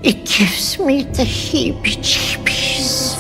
It gives me the heebie-jeebies.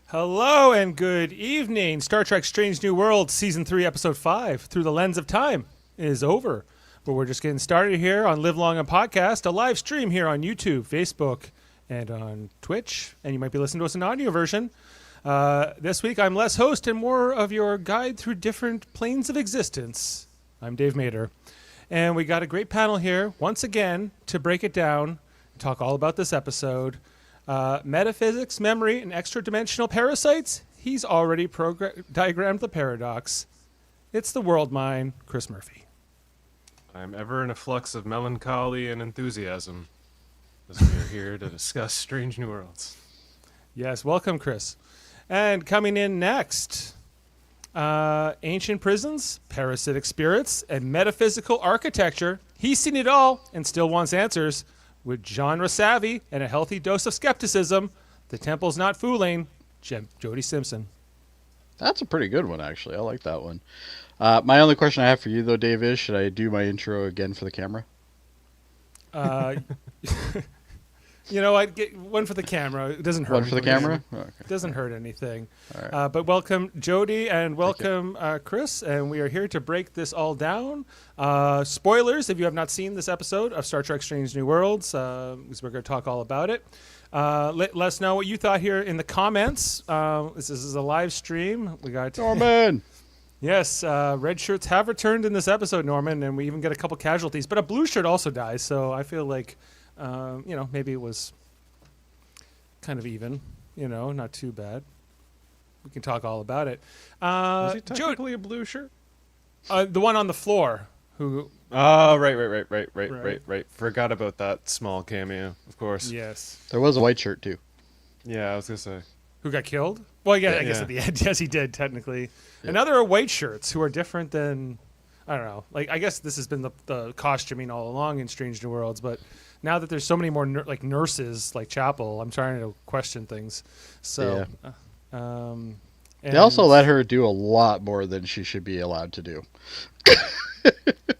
Hello and good evening. Star Trek Strange New Worlds Season 3, Episode 5, Through the Lens of Time, is over. But we're just getting started here on Live Long and Podcast, a live stream here on YouTube, Facebook, and on Twitch. And you might be listening to us in audio version. This week, I'm less host and more of your guide through different planes of existence. I'm Dave Mader. And we got a great panel here, once again, to break it down, talk all about this episode. Metaphysics, memory, and extra-dimensional parasites. He's already diagrammed the paradox. It's the world mind, Chris Murphy. I'm ever in a flux of melancholy and enthusiasm as we are here to discuss Strange New Worlds. Yes, welcome, Chris. And coming in next, ancient prisons, parasitic spirits, and metaphysical architecture. He's seen it all and still wants answers. With genre savvy and a healthy dose of skepticism, the temple's not fooling. Jody Simpson. That's a pretty good one, actually. I like that one. My only question I have for you, though, Dave, is should I do my intro again for the camera? You know, I'd get one for the camera. It doesn't hurt. One for the camera? Oh, okay. It doesn't hurt anything. All right. But welcome, Jody, and welcome, Chris. And we are here to break this all down. Spoilers, if you have not seen this episode of Star Trek Strange New Worlds, because we're going to talk all about it. Let us know what you thought here in the comments. This is a live stream. We got Norman! Yes, red shirts have returned in this episode, Norman, and we even get a couple casualties. But a blue shirt also dies, so I feel like... maybe it was kind of even, not too bad. We can talk all about it. Was he technically a blue shirt? The one on the floor who... Oh, right. Forgot about that small cameo, of course. Yes. There was a white shirt, too. Yeah, I was going to say. Who got killed? Well, yeah, I guess Yeah. at the end, yes, he did, technically. Yeah. And now there are white shirts who are different than... I don't know. Like, I guess this has been the costuming all along in Strange New Worlds, but now that there's so many more nurses like Chapel, I'm trying to question things. So, They also let her do a lot more than she should be allowed to do.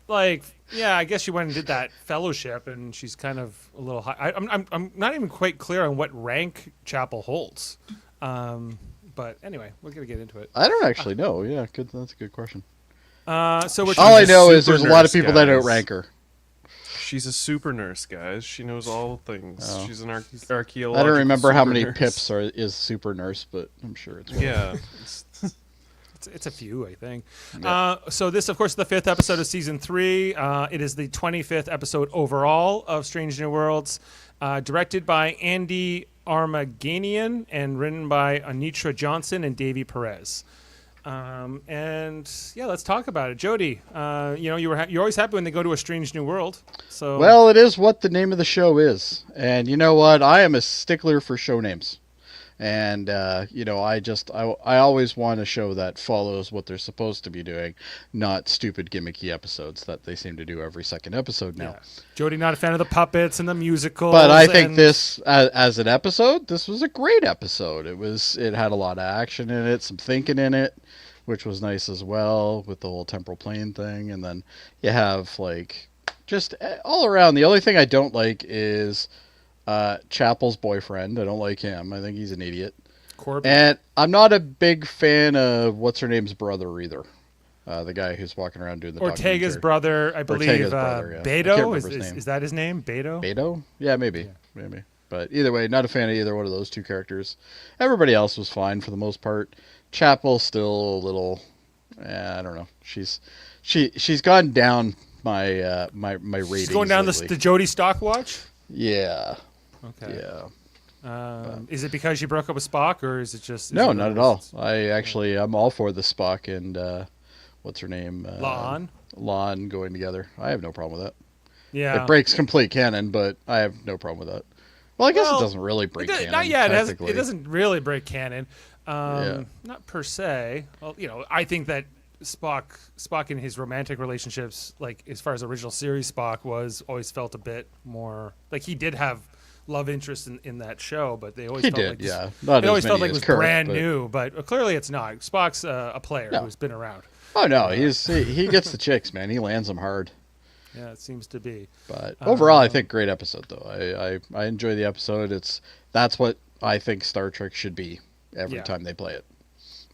I guess she went and did that fellowship, and she's kind of a little high. I'm not even quite clear on what rank Chapel holds. But anyway, we're gonna get into it. I don't actually know. Yeah, good. That's a good question. So we're All I know is super there's a lot of nurse, people that guys. outrank her. She's a super nurse, guys. She knows all things. Oh. She's an archaeological I don't remember how super many nurse. pips is super nurse, but I'm sure it's one. Yeah. It's a few, I think. Yeah. So this, of course, is the 5th episode of Season 3. It is the 25th episode overall of Strange New Worlds, directed by Andy Armaganian and written by Anitra Johnson and Davey Perez. Let's talk about it. Jody, you're always happy when they go to a Strange New World. So Well, it is what the name of the show is. And you know what? I am a stickler for show names. And, I always want a show that follows what they're supposed to be doing, not stupid gimmicky episodes that they seem to do every second episode now. yeah. Jody, not a fan of the puppets and the musical. But I think this, as an episode, this was a great episode. It had a lot of action in it, some thinking in it, which was nice as well with the whole temporal plane thing. And then you have, just all around. The only thing I don't like is Chapel's boyfriend. I don't like him. I think he's an idiot. Corby. And I'm not a big fan of what's her name's brother either. The guy who's walking around doing the Ortega's documentary. brother, I believe. Ortega's brother, yeah. I can't Beto remember his is name. that his name? Beto. Beto? Yeah, maybe. But either way, not a fan of either one of those two characters. Everybody else was fine for the most part. Chapel still a little. I don't know. She's gone down my my ratings. She's going down lately. the Jody stock watch. Yeah. Okay. Yeah. Is it because she broke up with Spock, or is it just? No, not at all. I'm all for the Spock and what's her name? Lon going together. I have no problem with that. Yeah. It breaks complete canon, but I have no problem with that. Well, I guess it doesn't really break canon. Not yet. It doesn't really break canon. Yeah. Not per se. Well, I think that Spock in his romantic relationships, like as far as original series Spock was, always felt a bit more like he did have love interest in that show, but they always felt like this, Not it always as felt many like it as was current, brand but... new, but clearly it's not. Spock's a player who's been around. Oh no, he gets the chicks, man. He lands them hard. Yeah, it seems to be. But overall, I think great episode though. I enjoy the episode. That's what I think Star Trek should be every time they play it.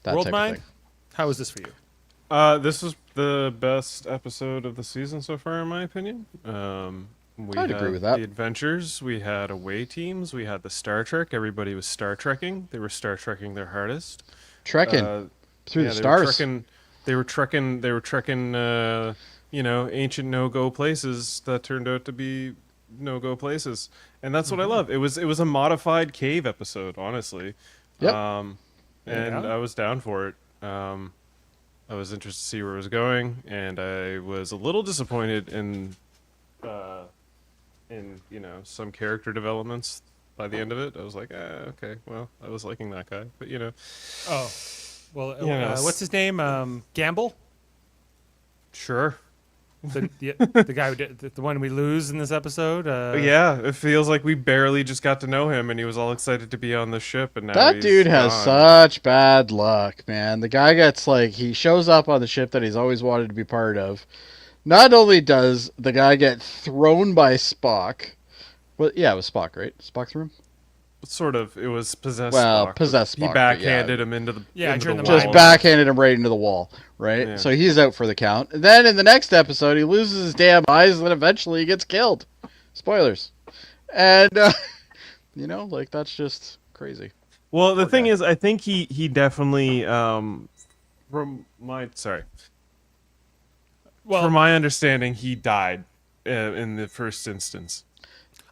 That World type Mind, of thing. how was this for you? This was the best episode of the season so far, in my opinion. I'd agree with that. The adventures, we had away teams, we had the Star Trek. Everybody was Star Trekking. They were Star Trekking their hardest. Trekking through the stars. They were trekking. Ancient no-go places that turned out to be no-go places, and that's what I love. It was a modified cave episode, honestly. Yep. I was down for it. I was interested to see where it was going, and I was a little disappointed in some character developments by the end of it. I was like, okay, well, I was liking that guy, but Oh, well, Yes. what's his name? Gamble. Sure. The guy who did the one we lose in this episode. Yeah, it feels like we barely just got to know him, and he was all excited to be on the ship, and now That he's dude has gone. such bad luck, man. The guy gets he shows up on the ship that he's always wanted to be part of. Not only does the guy get thrown by Spock, well, yeah, it was Spock, right? Spock threw him? Sort of. It was possessed. Well, Spock. possessed He Spock, but backhanded him into the during the Just Wall. backhanded him right into the wall, right? Yeah. So he's out for the count. And then in the next episode, he loses his damn eyes, and then eventually he gets killed. Spoilers. And, that's just crazy. Well, the Poor thing guy. is, I think he definitely from my understanding, he died in the first instance.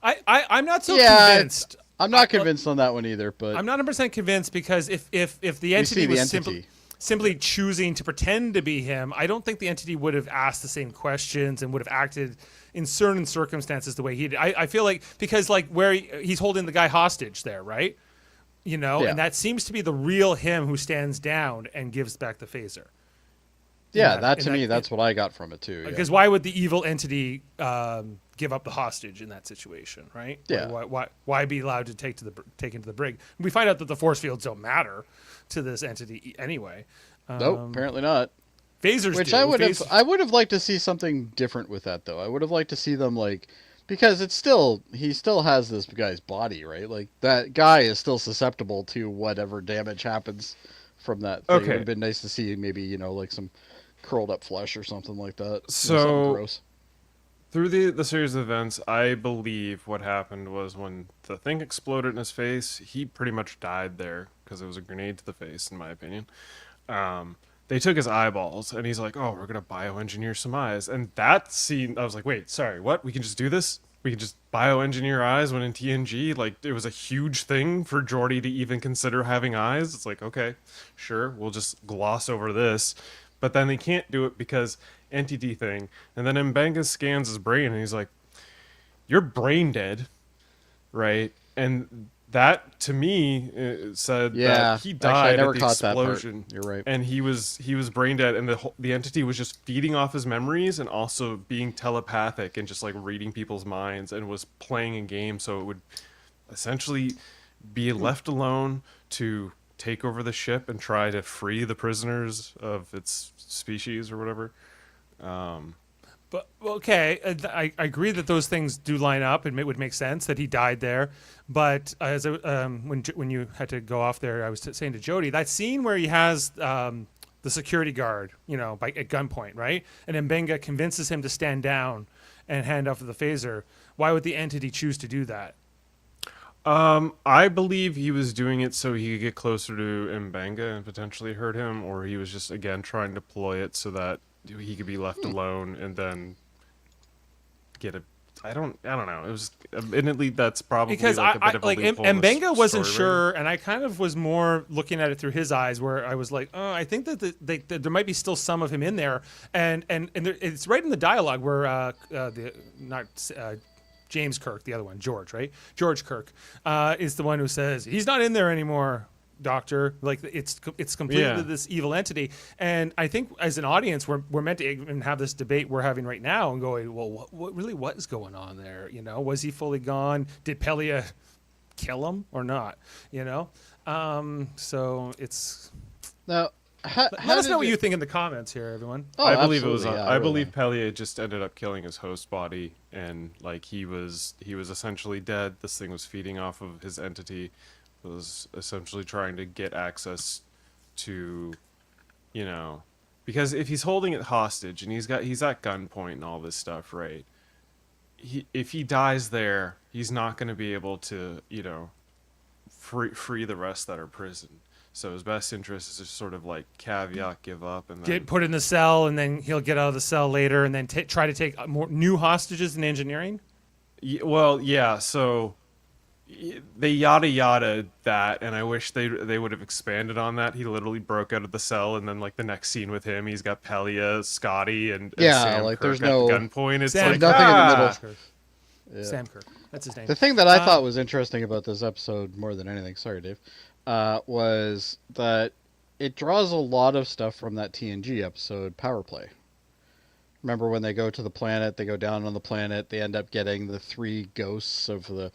I'm not so Yeah, convinced. I'm not convinced on that one either, but I'm not 100% convinced because if the see entity the was entity. simply choosing to pretend to be him, I don't think the entity would have asked the same questions and would have acted in certain circumstances the way he did. I feel like because where he's holding the guy hostage there, right? Yeah. And that seems to be the real him who stands down and gives back the phaser. yeah, that's what I got from it too. Because why would the evil entity give up the hostage in that situation, right? Yeah. Why be allowed to take into the brig? We find out that the force fields don't matter to this entity anyway. Nope, apparently not. Phasers Which do. I would have liked to see something different with that though. I would have liked to see them because he still has this guy's body, right? Like that guy is still susceptible to whatever damage happens from that thing. It would have been nice to see maybe, some curled up flesh or something like that. Something gross. Through the series of events, I believe what happened was when the thing exploded in his face, he pretty much died there because it was a grenade to the face, in my opinion. They took his eyeballs, and he's like, "Oh, we're gonna bioengineer some eyes." And that scene, I was like, "Wait, sorry, what? We can just do this? We can just bioengineer eyes?" When in TNG, it was a huge thing for Geordi to even consider having eyes. It's like, okay, sure, we'll just gloss over this. But then they can't do it because entity thing. And then Mbenga scans his brain, and he's like, "You're brain dead, right?" And that to me said that he died actually, I never at the caught that part. explosion. You're right. And he was brain dead, and the entity was just feeding off his memories and also being telepathic and just reading people's minds and was playing a game, so it would essentially be left alone to take over the ship and try to free the prisoners of its species or whatever. But okay, I agree that those things do line up, and it would make sense that he died there. But when you had to go off there, I was saying to Jody that scene where he has the security guard, at gunpoint, right? And Mbenga convinces him to stand down and hand off the phaser. Why would the entity choose to do that? I believe he was doing it so he could get closer to Mbenga and potentially hurt him, or he was just again trying to ploy it so that he could be left alone and then get a. I don't know. It was admittedly that's probably because like a bit of a loophole in the Mbenga wasn't story sure, and I kind of was more looking at it through his eyes, where I was like, oh, I think that there might be still some of him in there, and it's right in the dialogue where James Kirk, the other one, George, right? George Kirk is the one who says he's not in there anymore, Doctor. Like it's completely this evil entity, and I think as an audience, we're meant to even have this debate we're having right now and going, well, what is going on there? Was he fully gone? Did Pelia kill him or not? So it's Now, let us know what you think in the comments here, everyone. Oh, I believe it was. absolutely, yeah, I really believe Pelia just ended up killing his host body, and like he was essentially dead. This thing was feeding off of his entity, was essentially trying to get access to, because if he's holding it hostage and he's at gunpoint and all this stuff, right? If he dies there, he's not going to be able to, free the rest that are prisoned. So his best interest is to sort of like caveat, give up, and then Get put in the cell, and then he'll get out of the cell later, and then try to take more new hostages in engineering. So they yada that, and I wish they would have expanded on that. He literally broke out of the cell, and then like the next scene with him, he's got Pelia, Scotty, and Sam like Kirk there's at no the gunpoint. It's Sam like nothing in the middle. Kirk. Yeah. Sam Kirk. That's his name. The thing that I thought was interesting about this episode more than anything, sorry, Dave, was that it draws a lot of stuff from that TNG episode, Power Play. Remember when they go to the planet, they go down on the planet, they end up getting the 3 ghosts of the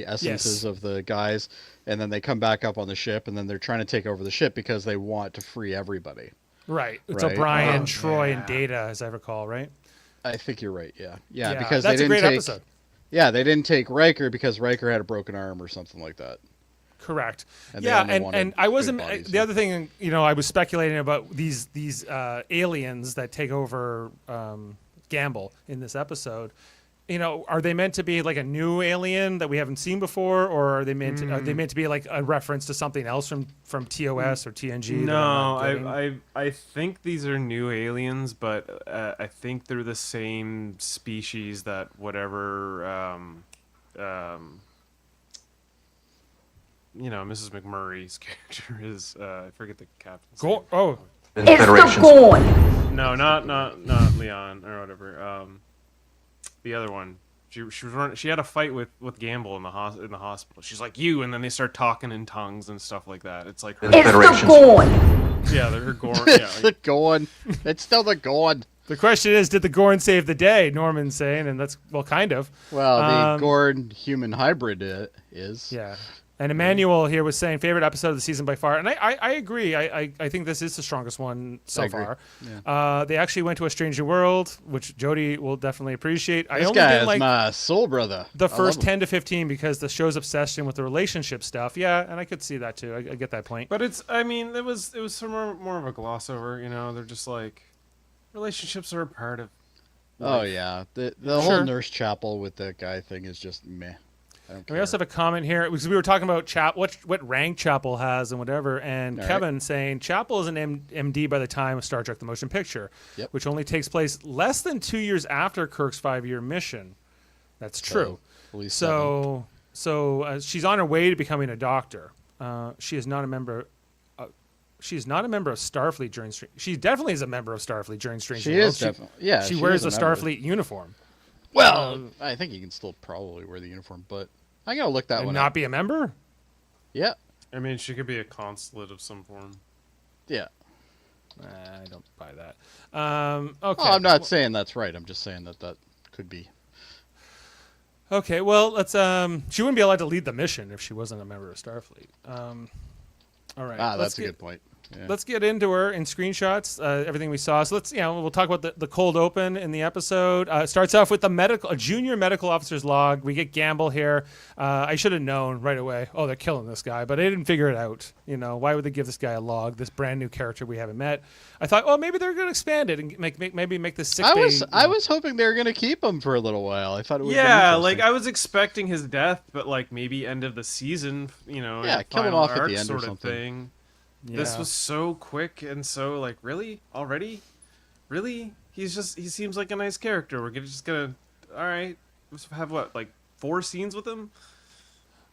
essences of the guys, and then they come back up on the ship, and then they're trying to take over the ship because they want to free everybody. Right. It's Right. O'Brien, Troy, and Data, as I recall, right? I think you're right, yeah. Yeah, Because that's they a didn't great take, episode. Yeah, they didn't take Riker because Riker had a broken arm or something like that. Correct. And they yeah, only wanted and I wasn't. good bodies, The other thing, I was speculating about these aliens that take over Gamble in this episode. Are they meant to be like a new alien that we haven't seen before, or are they meant to be like a reference to something else from TOS or TNG? No, I think these are new aliens, but I think they're the same species that whatever Mrs. McMurray's character is. I forget the captain's name. It's the Gorn. No, not Leon or whatever. The other one. She had a fight with Gamble in the hospital. She's like you, and then they start talking in tongues and stuff like that. It's like her It's the Gorn. Yeah, they're her Gorn. It's Yeah, the Gorn. It's still the Gorn. The question is, did the Gorn save the day? Norman's saying, and that's kind of. Well, the Gorn human hybrid is. Yeah. And Emmanuel here was saying favorite episode of the season by far, and I agree. I think this is the strongest one so far. Yeah. They actually went to a Strange New World, which Jody will definitely appreciate. This guy is my soul brother. The first 10 to 15 because the show's obsession with the relationship stuff. Yeah, and I could see that too. I get that point. but it was some more of a gloss over. They're just like relationships are a part of. Oh yeah, the whole Nurse Chapel with that guy thing is just meh. And we also have a comment here because we were talking about what rank Chapel has and whatever, and Kevin saying Chapel is an MD by the time of Star Trek: The Motion Picture, which only takes place less than 2 years after Kirk's 5-year mission. That's true. So she's on her way to becoming a doctor. She is not a member. She's not a member of Starfleet during. She definitely is a member of Starfleet during Strange New World. She is definitely. Yeah, she wears a Starfleet uniform. Well, I think you can still probably wear the uniform, but I gotta look that and one not up. be a member. Yeah. I mean, she could be a consulate of some form. Yeah. I don't buy that. Okay. Oh, I'm not saying that's right. I'm just saying that could be. Okay. Well, let's. She wouldn't be allowed to lead the mission if she wasn't a member of Starfleet. All right. That's a good point. let's get into her in screenshots, everything we saw. So we'll talk about the cold open in the episode. It starts off with a junior medical officer's log. We get Gamble here. I should have known right away. Oh, they're killing this guy, but I didn't figure it out. Why would they give this guy a log? This brand new character we haven't met. I thought, oh, maybe they're going to expand it and maybe make this sick bay. I was hoping they were going to keep him for a little while. I thought it was I was expecting his death, but maybe end of the season. Kill him off at the end or something. Thing. Yeah. This was so quick and so really already, really. He seems like a nice character. We're just gonna, all right, let's have 4 scenes with him.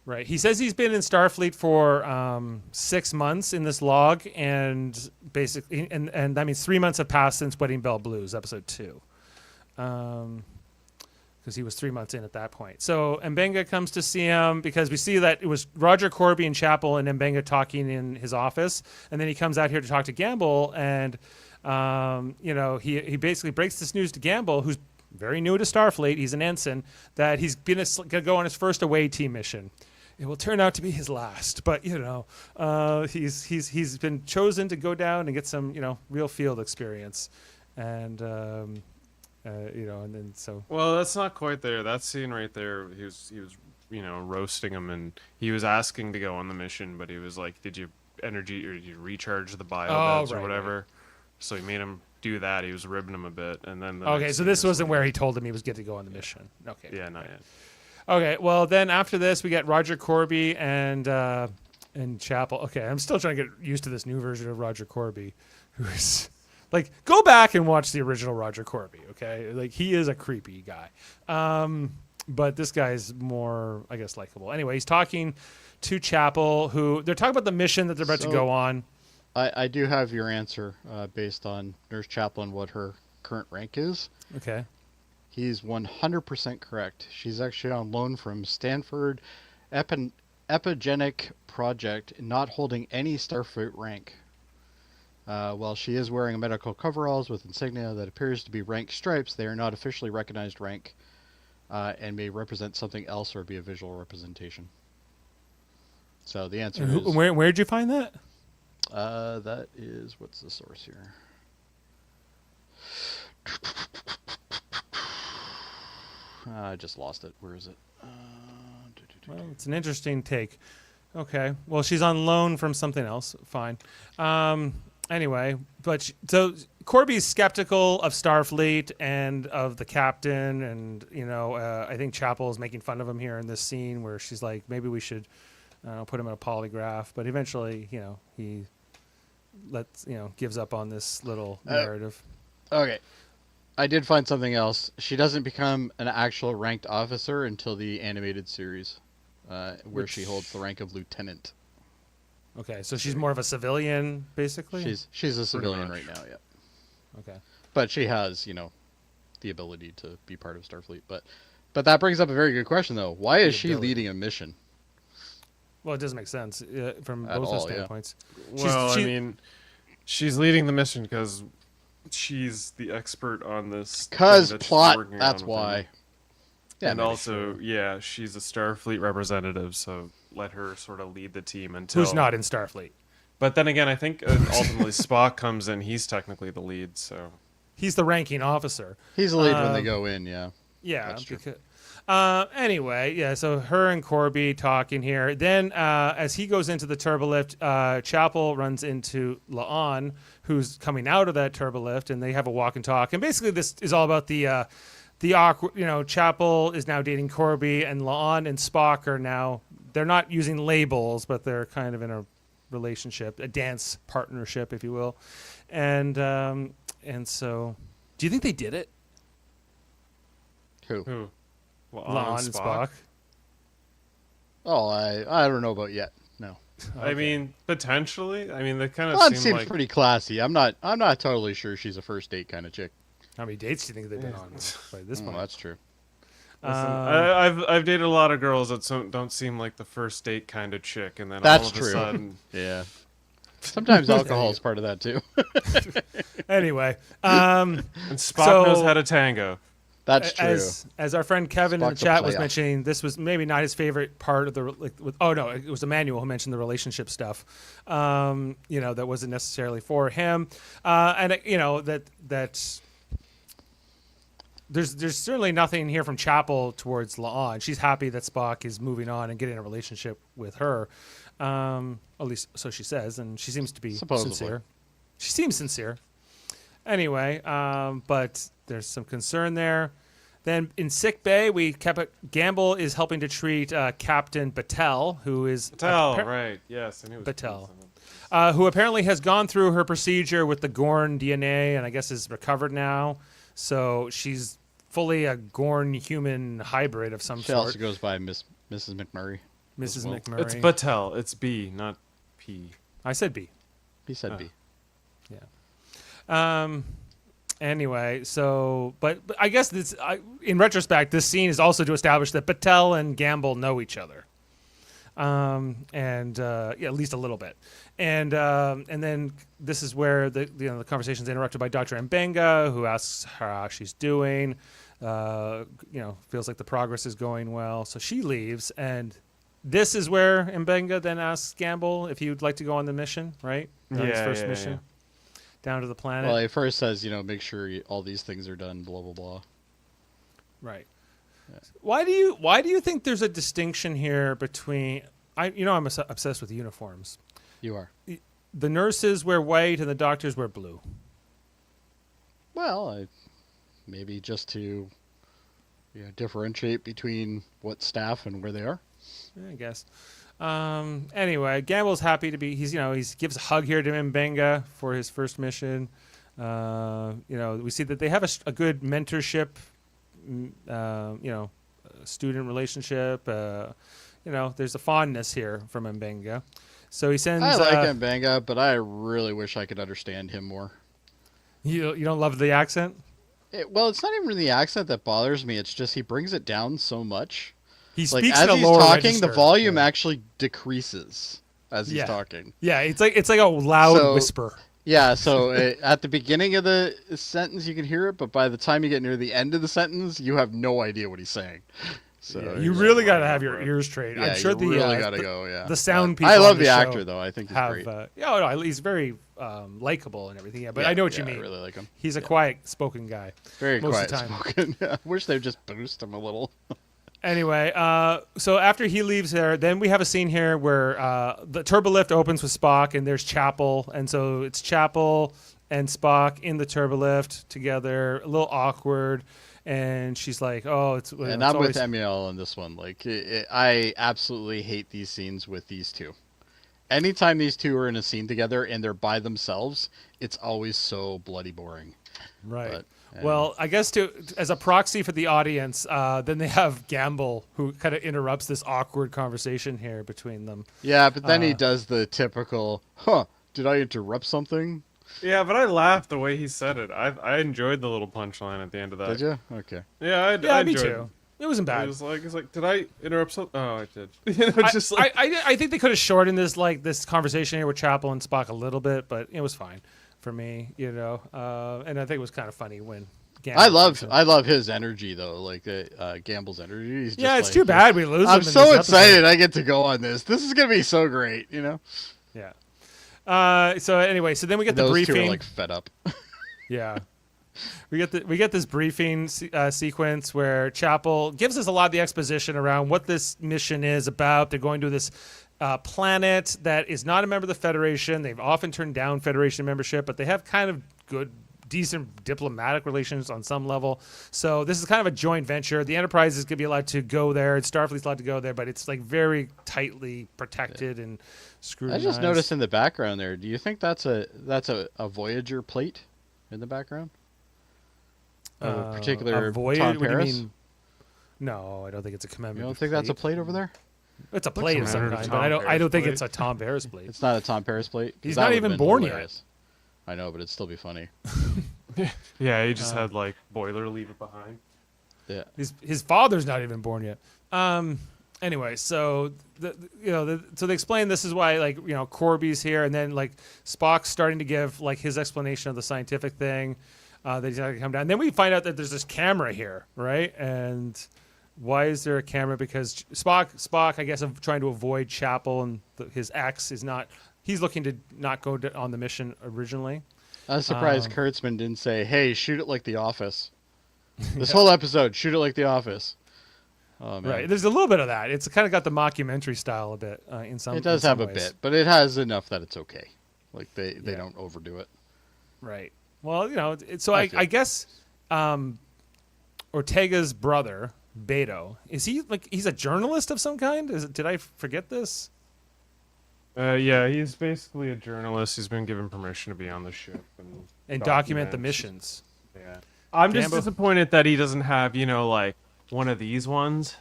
Right. He says he's been in Starfleet for 6 months in this log, and basically, and that means 3 months have passed since Wedding Bell Blues, episode 2. Because he was 3 months in at that point. So Mbenga comes to see him because we see that it was Roger Corby and Chapel and Mbenga talking in his office, and then he comes out here to talk to Gamble, and he basically breaks this news to Gamble, who's very new to Starfleet. He's an ensign, that he's going to go on his first away team mission. It will turn out to be his last, but he's been chosen to go down and get some real field experience, and. And then so. Well, that's not quite there. That scene right there, he was roasting him, and he was asking to go on the mission, but he was like, "Did you recharge the bio beds or whatever?" Right. So he made him do that. He was ribbing him a bit, and then. So this wasn't where he told him he was good to go on the mission. Okay. Yeah, not yet. Okay, well then after this we get Roger Corby and Chapel. Okay, I'm still trying to get used to this new version of Roger Corby, who's. Go back and watch the original Roger Corby, okay? He is a creepy guy. But this guy's more, I guess, likable. Anyway, he's talking to Chapel, who they're talking about the mission that they're about to go on. I do have your answer based on Nurse Chapel and what her current rank is. Okay. He's 100% correct. She's actually on loan from Stanford Epigenic Project, not holding any Starfleet rank. While she is wearing medical coveralls with insignia that appears to be rank stripes, they are not officially recognized rank and may represent something else or be a visual representation. So the answer is... Where'd you find that? That is... What's the source here? I just lost it. Where is it? Well, it's an interesting take. Okay. Well, she's on loan from something else. Fine. Anyway, so Corby's skeptical of Starfleet and of the captain, and I think Chapel is making fun of him here in this scene where she's like, maybe we should put him in a polygraph, but eventually, he gives up on this little narrative. Okay, I did find something else. She doesn't become an actual ranked officer until the animated series, where she holds the rank of lieutenant. Okay, so she's more of a civilian, basically? She's a civilian right now, yeah. Okay. But she has, the ability to be part of Starfleet. But that brings up a very good question, though. Why is she leading a mission? Well, it doesn't make sense from both those standpoints. Yeah. Well, she's leading the mission because she's the expert on this. Because plot, that's why. Yeah, and also, she's a Starfleet representative, so let her sort of lead the team until... Who's not in Starfleet. But then again, I think ultimately Spock comes in. He's technically the lead, so... He's the ranking officer. He's the lead when they go in, yeah. Yeah. That's true. Anyway, so her and Corby talking here. Then as he goes into the turbolift, Chapel runs into La'an, who's coming out of that turbolift, and they have a walk and talk. And basically this is all about the awkward, Chapel is now dating Corby, and La'an and Spock are now... They're not using labels, but they're kind of in a relationship, a dance partnership, if you will. And so, do you think they did it? Who? La'an and Spock. Oh, I don't know about yet. No. Okay. I mean, potentially. I mean, they kind of seems pretty classy. I'm not totally sure she's a first date kind of chick. How many dates do you think they've been on by this point? That's true. Listen, I've dated a lot of girls that don't seem like the first date kind of chick, and then that's all of true. a sudden, yeah. Sometimes alcohol is part of that too. Anyway, and Spock knows how to tango. That's true. As our friend Kevin in the Spock's a chat was player. mentioning, this was maybe not his favorite part of the. Oh no, it was Emmanuel who mentioned the relationship stuff. That wasn't necessarily for him, and that. There's certainly nothing here from Chapel towards La'an. She's happy that Spock is moving on and getting a relationship with her. At least so she says, and she seems to be Supposedly. sincere. She seems sincere. Anyway, but there's some concern there. Then in sick bay, Gamble is helping to treat Captain Batel, who is Patel, right? Yes, I knew it was Batel. something. Who apparently has gone through her procedure with the Gorn DNA and I guess is recovered now. So she's fully a Gorn human hybrid of some She sort. also goes by Mrs. McMurray. Mrs. Well, McMurray. It's Patel. It's B, not P. I said B. He said B. Anyway, so but I guess in retrospect, this scene is also to establish that Patel and Gamble know each other, at least a little bit, and then this is where the conversation is interrupted by Dr. Mbenga, who asks her how she's doing. Feels like the progress is going well, so she leaves, and this is where Mbenga then asks Gamble if he would like to go on the mission, right? On his first mission. Down to the planet. Well, he first says, make sure all these things are done, blah, blah, blah. Right. Yeah. Why do you think there's a distinction here between I'm obsessed with uniforms. You are. The nurses wear white and the doctors wear blue. Well, maybe just to differentiate between what staff and where they are. I guess. Anyway, Gamble's happy to be. He gives a hug here to Mbenga for his first mission. We see that they have a good mentorship. Student relationship. There's a fondness here from Mbenga. So he sends. I like Mbenga, but I really wish I could understand him more. You don't love the accent? Well, it's not even the accent that bothers me. It's just he brings it down so much. He Like speaks as in a he's lower talking, register. the volume actually decreases as he's talking. Yeah, it's like a loud whisper. Yeah, so at the beginning of the sentence you can hear it, but by the time you get near the end of the sentence, you have no idea what he's saying. So you really got to have your ears trained. Yeah, I'm sure you really got to go. Yeah, the sound people. I love on the show actor though. I think he's great. He's very likable and everything. Yeah, but I know what you mean. I really like him. He's a quiet spoken guy. Very most quiet of the time. spoken. I wish they'd just boost him a little. Anyway, so after he leaves there, then we have a scene here where the turbolift opens with Spock, and there's Chapel, and so it's Chapel and Spock in the turbolift together, a little awkward, and she's like, "Oh, it's." And I'm with Jaemeel on this one. Like, I absolutely hate these scenes with these two. Anytime these two are in a scene together and they're by themselves, it's always so bloody boring. Right. But, well, I guess as a proxy for the audience, then they have Gamble, who kind of interrupts this awkward conversation here between them. Yeah, but then he does the typical, did I interrupt something? Yeah, but I laughed the way he said it. I enjoyed the little punchline at the end of that. Did you? Okay. Yeah, I me enjoyed too. It wasn't bad. It was like, did I interrupt something? Oh, I did. Just I think they could have shortened this conversation here with Chapel and Spock a little bit, but it was fine for me, and I think it was kind of funny when. Gamble I love his energy though, like Gamble's energy. He's just it's too bad we lose him. I'm so excited I get to go on this. This is gonna be so great, Yeah. So anyway, then we get the Those briefing. two are like fed up. Yeah. We get this briefing sequence where Chapel gives us a lot of the exposition around what this mission is about. They're going to this planet that is not a member of the Federation. They've often turned down Federation membership, but they have kind of decent diplomatic relations on some level. So this is kind of a joint venture. The Enterprise is going to be allowed to go there, and Starfleet's allowed to go there, but it's like very tightly protected and scrutinized. I just noticed in the background there. Do you think that's a Voyager plate in the background? A particular a Voyager, Tom what do you Paris? mean? No, I don't think it's a commemorative. You don't think that's a plate over there? It's a plate of some commemorative kind, but Tom I don't think Paris it's a Tom Paris plate. It's not a Tom Paris plate. 'Cause He's that not would've even been born hilarious. I know, but it'd still be funny. yeah, he just had like boiler leave it behind. Yeah. His father's not even born yet. Anyway, so so they explain this is why Corby's here, and then Spock's starting to give his explanation of the scientific thing. They decided to come down. And then we find out that there's this camera here, right? And why is there a camera? Because Spock, I guess, trying to avoid Chapel and his ex is not. He's looking to not go on the mission originally. I was surprised Kurtzman didn't say, "Hey, shoot it like The Office." This whole episode, shoot it like The Office. Oh, man. Right. There's a little bit of that. It's kind of got the mockumentary style a bit in some. It does in some have a ways. bit, but it has enough that it's okay. Like they don't overdo it. Right. Well, so I guess Ortega's brother, Beto, is he he's a journalist of some kind? Did I forget this? Yeah, he's basically a journalist. He's been given permission to be on the ship And document the missions. Yeah. I'm just Jambo? disappointed that he doesn't have, like one of these ones,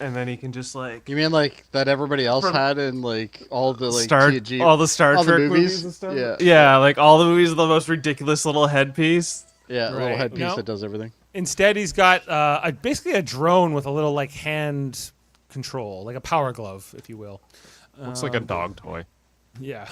and then he can just You mean like that everybody else had in like all the like TNG, all the Star all the Trek movies and stuff? Yeah. Yeah, like all the movies with the most ridiculous little headpiece. Yeah, a little Right. headpiece No. that does everything. Instead, he's got basically a drone with a little hand control, like a power glove, if you will. Looks like a dog toy. Yeah.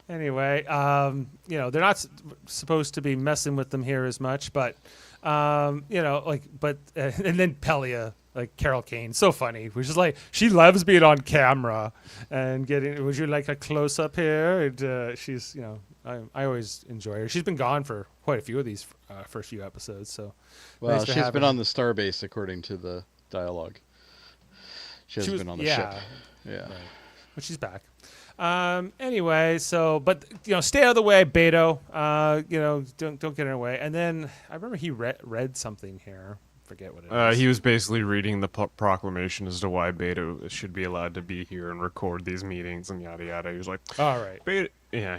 Anyway, they're not supposed to be messing with them here as much, but and then Pelia, like Carol Kane, so funny. Which is like she loves being on camera and getting. Would you like a close up here? And she's, I always enjoy her. She's been gone for quite a few of these first few episodes. So, Well, nice to she's have been her. on the Starbase according to the dialogue. She hasn't been on the ship. Yeah. Right. But she's back. Anyway, so but stay out of the way, Beto. Don't get in her way. And then I remember he read something here. Forget what it is. He was basically reading the proclamation as to why Beta should be allowed to be here and record these meetings and yada yada. He was like, All right. Beta, yeah,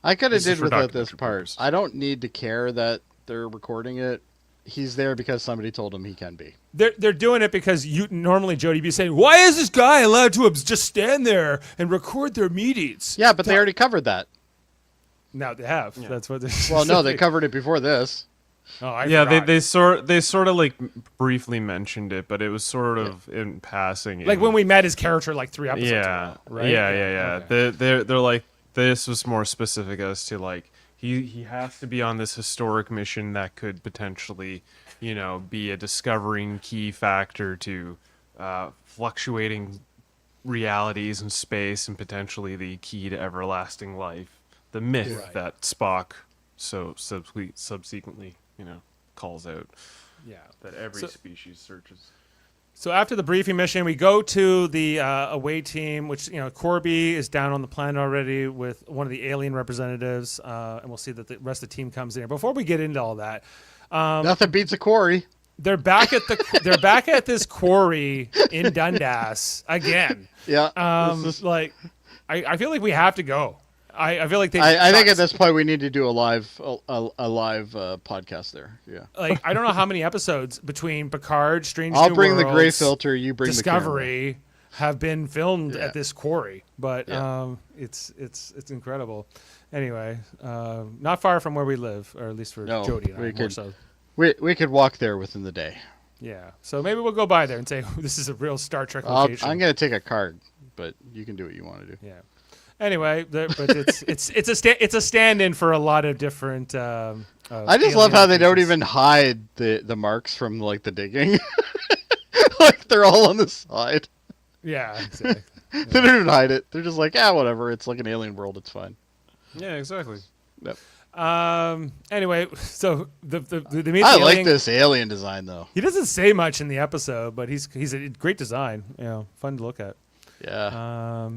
I could have This is did for without this documentary part. purposes. I don't need to care that they're recording it. He's there because somebody told him he can be. They're doing it because you normally, Jody, be saying, why is this guy allowed to just stand there and record their meetings? Yeah, but they already covered that. Now they have. Yeah. That's what they're Well, no, they covered it before this. Oh, I yeah. forgot. They sort of like briefly mentioned it, but it was sort of in passing. Like when we met his character like 3 episodes yeah, ago, right? yeah. Okay. They're like, this was more specific as to like he has to be on this historic mission that could potentially, be a discovering key factor to fluctuating realities in space and potentially the key to everlasting life. The myth Right. that Spock so subsequently, calls out Yeah. that every So- species searches. So after the briefing mission, we go to the away team, which, Corby is down on the planet already with one of the alien representatives, and we'll see that the rest of the team comes in here. Before we get into all that, Nothing beats a quarry. they're back at this quarry in Dundas again. Yeah. I feel like we have to go. I feel like I think at this point we need to do a live podcast there. Yeah. like I don't know how many episodes between Picard, Strange I'll New bring the gray Worlds, filter. You bring Discovery have been filmed Yeah. at this quarry, but Yeah. it's incredible. Anyway, not far from where we live, or at least for No, Jody and I, we more could- so. the camera. We could walk there within the day. Yeah, so maybe we'll go by there and say this is a real Star Trek location. I'm gonna take a card, but you can do what you want to do. Yeah. Anyway, but it's a stand-in for a lot of different. I just love how they don't even hide the marks from like the digging. Like they're all on the side. Yeah, exactly. They don't even hide it. They're just like, whatever. It's like an alien world. It's fine. Yeah, exactly. Yep. Anyway, so the meet I the like alien- this alien design though. He doesn't say much in the episode, but he's a great design. Fun to look at. Yeah.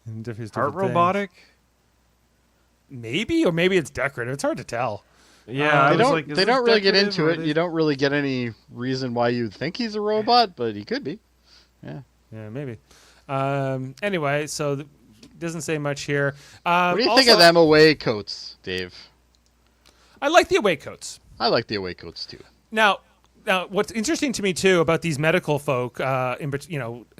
And his Heart different things. robotic. Maybe, or maybe it's decorative. It's hard to tell. Yeah, I They was don't. like, is They this don't really get decorative into or it. are You don't really get any reason why you'd think he's a robot, but he could be. Yeah. Yeah, maybe. Anyway, so doesn't say much here. What do you think of them away coats, Dave? I like the away coats. I like the away coats too. Now, Now, what's interesting to me too about these medical folk,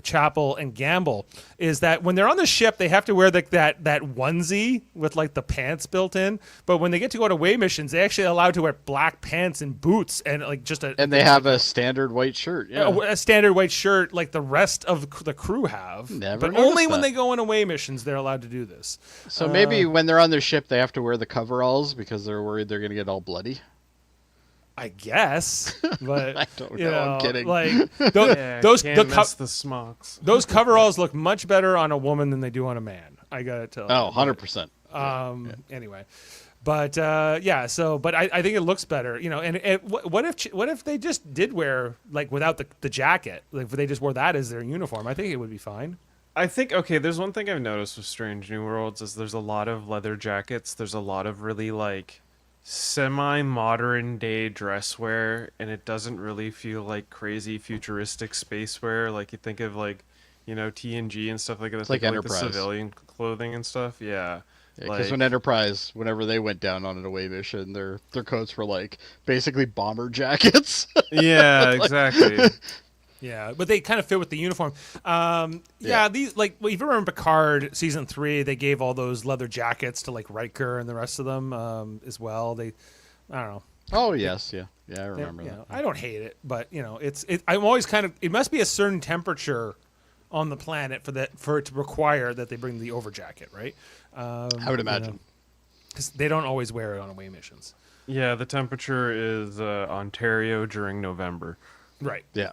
Chapel and Gamble, is that when they're on the ship, they have to wear that onesie with like the pants built in. But when they get to go on away missions, they actually are allowed to wear black pants and boots and like just a. And they have a standard white shirt. Yeah, a standard white shirt like the rest of the crew have. Never but only noticed when that. they go on away missions they're allowed to do this. So maybe when they're on their ship, they have to wear the coveralls because they're worried they're going to get all bloody. I guess, but I don't know. I'm kidding. Like Yeah, those can't the miss the smocks. those coveralls look much better on a woman than they do on a man. I gotta tell you. Oh, 100%. Anyway, but but I think it looks better, And what if they just did wear like without the jacket, like if they just wore that as their uniform? I think it would be fine. I think, okay, there's one thing I've noticed with Strange New Worlds is there's a lot of leather jackets. There's a lot of really like semi-modern day dress wear, and it doesn't really feel like crazy futuristic space wear like you think of, like, TNG and stuff like that. It's like Enterprise. The civilian clothing and stuff. Yeah. Because when Enterprise, whenever they went down on an away mission, their coats were like basically bomber jackets. Yeah, exactly. Yeah, but they kind of fit with the uniform. These if you remember Picard season 3, they gave all those leather jackets to like Riker and the rest of them as well. I don't know. Oh yes, yeah, I remember that. I don't hate it, but I'm always kind of. It must be a certain temperature on the planet for it to require that they bring the over jacket, right? I would imagine because they don't always wear it on away missions. Yeah, the temperature is Ontario during November. Right. Yeah.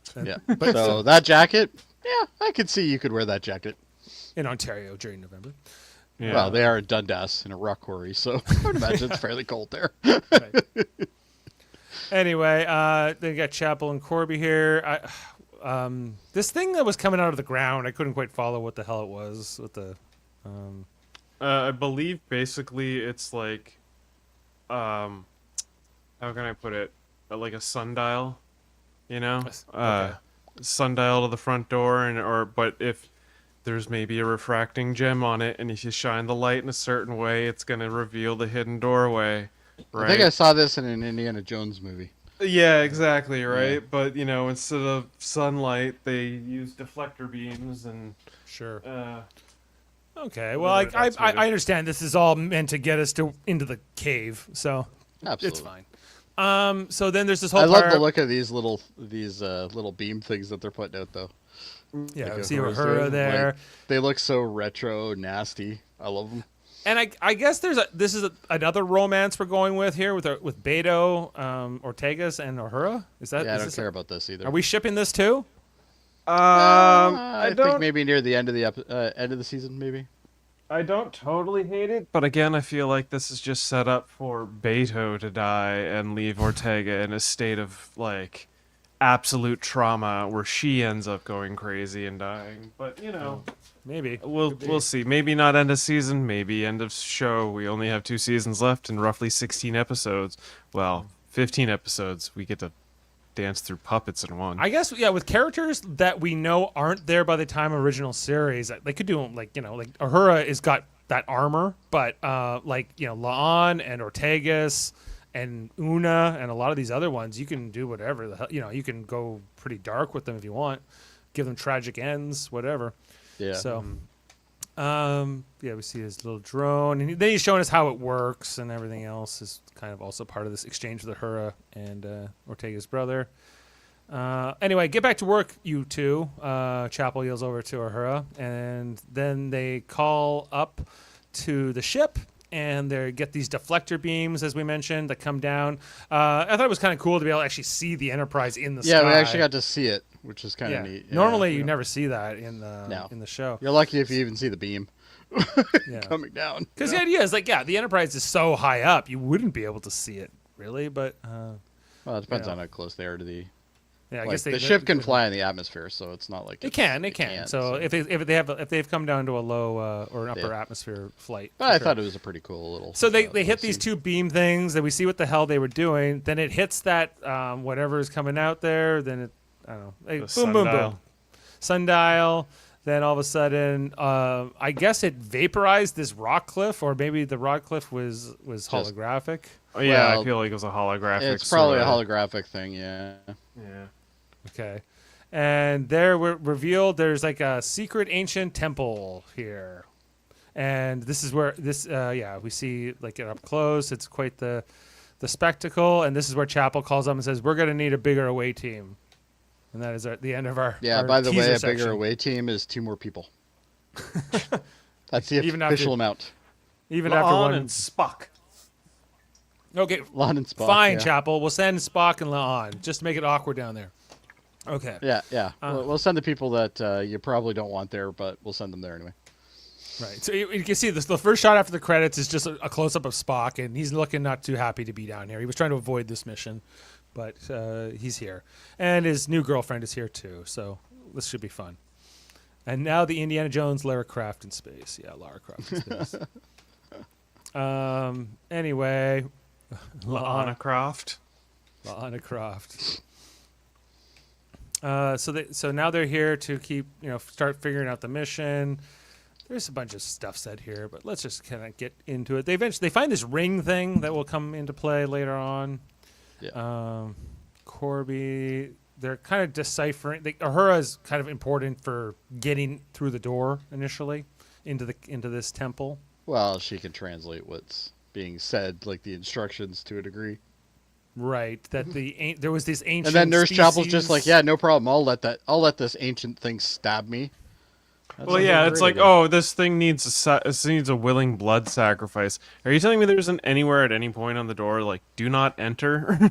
But so that jacket, yeah, I could see you could wear that jacket in Ontario during November. Yeah. Well, they are at Dundas in a rock quarry, so I would imagine it's fairly cold there. Right. Anyway, they got Chapel and Corby here. This thing that was coming out of the ground, I couldn't quite follow what the hell it was with the. I believe basically it's like, how can I put it? Like a sundial. Okay. Sundial to the front door, but if there's maybe a refracting gem on it, and if you shine the light in a certain way, it's gonna reveal the hidden doorway. Right? I think I saw this in an Indiana Jones movie. Yeah, exactly. Right, Yeah. but instead of sunlight, they use deflector beams and. Sure. Okay. Well, I understand this is all meant to get us into the cave, so Absolutely. it's fine. So then there's this whole. I love the look of these little beam things that they're putting out, though. Yeah, Like see Uhura's Uhura doing. there, Like, they look so retro, nasty. I love them. and I guess this is another romance we're going with here with Beto, Ortegas, and Uhura. Is that? Yeah, I is don't this care about this either. Are we shipping this too? I think maybe near the end of the end of the season, maybe. I don't totally hate it, but again, I feel like this is just set up for Beto to die and leave Ortega in a state of like absolute trauma where she ends up going crazy and dying. But Maybe we'll see. Maybe not end of season, maybe end of show. We only have 2 seasons left and roughly 16 episodes. Well, 15 episodes. We get to dance through puppets in one. I guess with characters that we know aren't there by the time of original series, they could do like Uhura has got that armor, but Laan and Ortegas and Una and a lot of these other ones, you can do whatever the hell, you can go pretty dark with them if you want, give them tragic ends, whatever. Yeah. So, we see his little drone, and then he's showing us how it works, and everything else is kind of also part of this exchange with Uhura and Ortega's brother. Anyway, get back to work, you two. Chapel yells over to Uhura, and then they call up to the ship, and they get these deflector beams, as we mentioned, that come down. I thought it was kind of cool to be able to actually see the Enterprise in the sky. Yeah, we actually got to see it, which is kind of neat. Yeah, Normally, you never see that in the show. You're lucky if you even see the beam Yeah. coming down. Because the idea is the Enterprise is so high up, you wouldn't be able to see it, really. But Well, it depends on how close they are to the. yeah, I Like, guess the ship can fly in the atmosphere, so it's not like It can. So if they've come down to a low or an upper Yeah. atmosphere flight. But I thought it was a pretty cool little. So they hit little these scene. two beam things, and we see what the hell they were doing. Then it hits that whatever is coming out there. Then it, I don't know, The boom, boom, sundial. boom, sundial. Then all of a sudden, I guess it vaporized this rock cliff, or maybe the rock cliff was holographic. Oh, yeah, Well, I feel like it was a holographic. It's probably a sorta- holographic thing, yeah. Yeah. Okay. And there we're revealed there's like a secret ancient temple here. And this is where we see like it up close. It's quite the spectacle. And this is where Chapel calls up and says, "We're going to need a bigger away team." And that is the end of our Yeah, our by the way, teaser a section. bigger away team is 2 more people. That's the Even official after- amount. Even after La'an one. and Spock. Okay, Lon and Spock. fine, yeah. Chapel. We'll send Spock and La'an just to make it awkward down there. Okay. Yeah. We'll send the people that you probably don't want there, but we'll send them there anyway. Right. So you can see this. The first shot after the credits is just a close up of Spock, and he's looking not too happy to be down here. He was trying to avoid this mission, but he's here, and his new girlfriend is here too. So this should be fun. And now the Indiana Jones Lara Croft in space. Yeah, Lara Croft in space. Anyway, La'ana Croft. Lana Croft. So now they're here to start figuring out the mission. There's a bunch of stuff said here, but let's just kind of get into it. They find this ring thing that will come into play later on. Yeah. Corby, they're kind of deciphering. Uhura is kind of important for getting through the door initially into this temple. Well, she can translate what's being said, like the instructions to a degree. Right. That there was this ancient. And then Nurse Chapel's species- just like, yeah, no problem. I'll let this ancient thing stab me. That's Well, a yeah, great it's like, idea. oh, this thing needs a willing blood sacrifice. Are you telling me there isn't anywhere at any point on the door like "Do not enter"?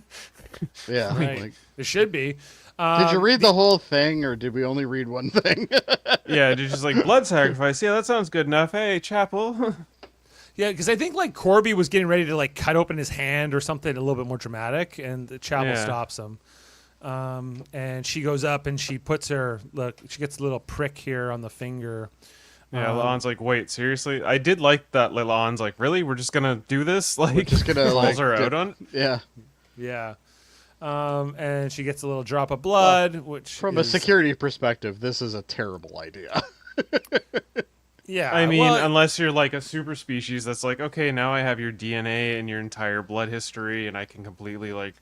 Yeah. Right. Like, It should be. did you read the whole thing, or did we only read one thing? Yeah, it's just like blood sacrifice. Yeah, that sounds good enough. Hey, Chapel. Yeah, because I think like Corby was getting ready to like cut open his hand or something a little bit more dramatic, and the Chapel Yeah. stops him. And she goes up and she gets a little prick here on the finger. Yeah, La'an's like, wait, seriously? I did like that. La'an's like, really? We're just gonna do this? Like, just gonna, calls like, her out on. Yeah. Yeah. And she gets a little drop of blood, which From a is- security perspective, this is a terrible idea. Yeah. I mean, well, unless you're like a super species that's like, okay, now I have your DNA and your entire blood history, and I can completely like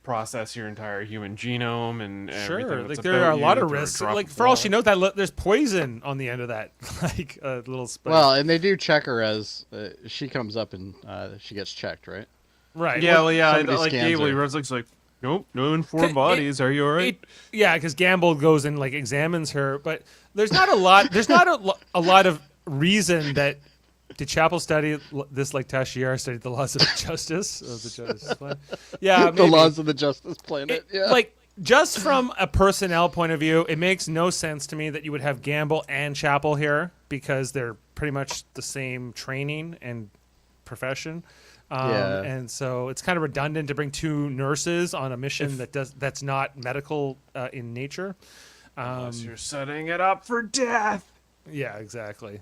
process your entire human genome and everything. sure. That's Like there about are a lot you of through a risks. drop Like of for all she blood. knows, there's poison on the end of that, like a little spike. Well, and they do check her as she comes up and she gets checked, right? right. Yeah, well, yeah, somebody like scans Gable her. Roslick's like, nope, no informed It- bodies. Are you alright? Yeah, because Gamble goes and like examines her, but there's not a lot. There's not a lot of reason that did Chapel study this like Tashiar studied the laws of justice. Of the justice plan? Yeah, The maybe. laws of the Justice Planet. Yeah. Like just from a personnel point of view, it makes no sense to me that you would have Gamble and Chapel here because they're pretty much the same training and profession. Yeah. And so it's kind of redundant to bring 2 nurses on a mission that's not medical in nature. Unless you're setting it up for death. Yeah, exactly.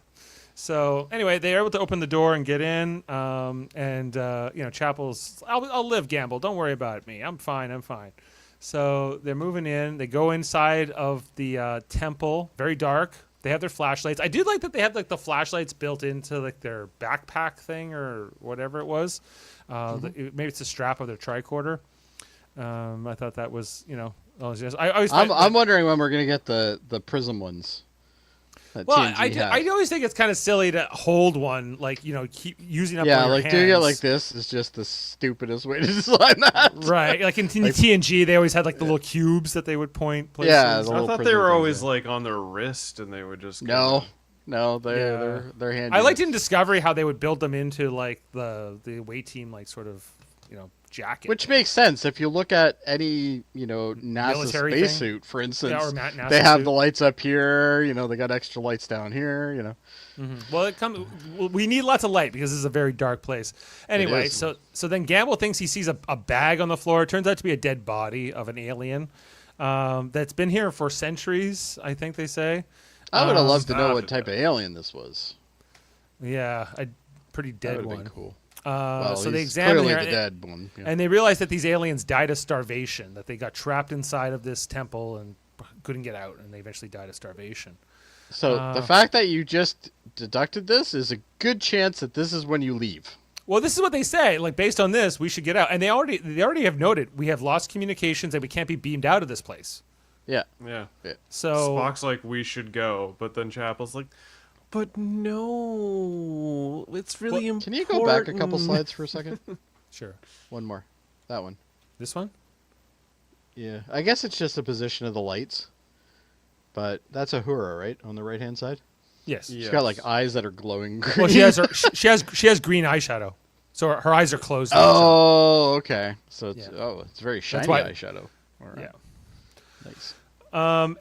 So anyway, they're able to open the door and get in. Chapel's, I'll live, Gamble. Don't worry about me. I'm fine. So they're moving in. They go inside of the temple. Very dark. They have their flashlights. I do like that they have like the flashlights built into like their backpack thing or whatever it was. Maybe it's a strap of their tricorder. I thought that was, I always. I'm wondering when we're gonna get the prism ones. that Well, TNG has. I always think it's kind of silly to hold one, like, keep using up all Yeah, your like hands. doing it like this is just the stupidest way to design that. Right, like in TNG, they always had like the little cubes that they would point places. Yeah, the I little thought they prism were things, always yeah. like on their wrist, and they would just No, they're handy. I liked in Discovery how they would build them into like the away team, like sort of, jacket. Which makes sense if you look at any NASA Military thing? spacesuit, for instance. Yeah, or NASA they have suit. the lights up here. They got extra lights down here. Well, we need lots of light because this is a very dark place. Anyway, is. so then Gamble thinks he sees a bag on the floor. It turns out to be a dead body of an alien that's been here for centuries, I think they say. I would have loved to know Stop what it. type of alien this was. Yeah, a pretty That dead would have one. been cool. So they he's examine clearly her, the dead one. Yeah. and they realize that these aliens died of starvation, that they got trapped inside of this temple and couldn't get out, and they eventually died of starvation. So the fact that you just deducted this is a good chance that this is when you leave. Well, this is what they say. Like, based on this, we should get out. And they already have noted we have lost communications and we can't be beamed out of this place. Yeah. Yeah. So Spock's like, we should go, but then Chapel's like, but no, it's really important. Can you go back a couple slides for a second? Sure. One more. That one. This one? Yeah. I guess it's just the position of the lights. But that's Uhura, right? On the right-hand side? Yes. Yeah. She's got like eyes that are glowing green. Well, she has green eyeshadow, so her eyes are closed. Oh, okay. So it's Yeah. it's very shiny why- eyeshadow. All right. Yeah. Nice.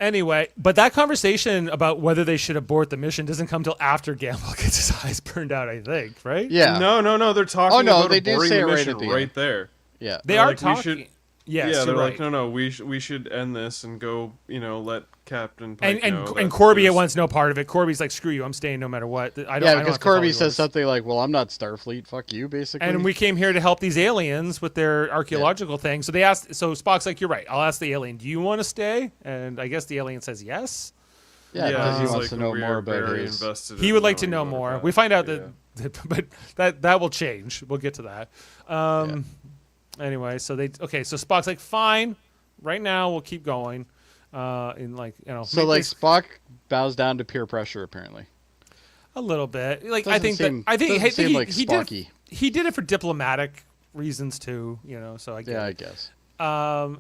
Anyway, but that conversation about whether they should abort the mission doesn't come till after Gamble gets his eyes burned out, I think, right? Yeah. No, they're talking about they do aborting say the it right mission at the end. right there. Yeah. They They're are like, we talking. should- Yes, yeah, they're you're like, right. no, we should end this and go, let Captain Pike know. And that Corby there's- wants no part of it. Corby's like, screw you, I'm staying no matter what. I don't, Yeah, I don't because have to follow Corby yours. says something like, "Well, I'm not Starfleet. Fuck you," basically. And we came here to help these aliens with their archaeological thing. So they asked. So Spock's like, "You're right. I'll ask the alien. Do you want to stay?" And I guess the alien says yes. yeah, because he he's wants like, to know "We more are about very his. invested He in would like to knowing know about more. that." We find out Yeah. but that will change. We'll get to that. Anyway, so so Spock's like, fine. Right now, we'll keep going. So make like this Spock bows down to peer pressure, apparently. a little bit. Like Doesn't I think seem- that doesn't seem like he Spocky. he did it for diplomatic reasons too. So I get Yeah, it. I guess.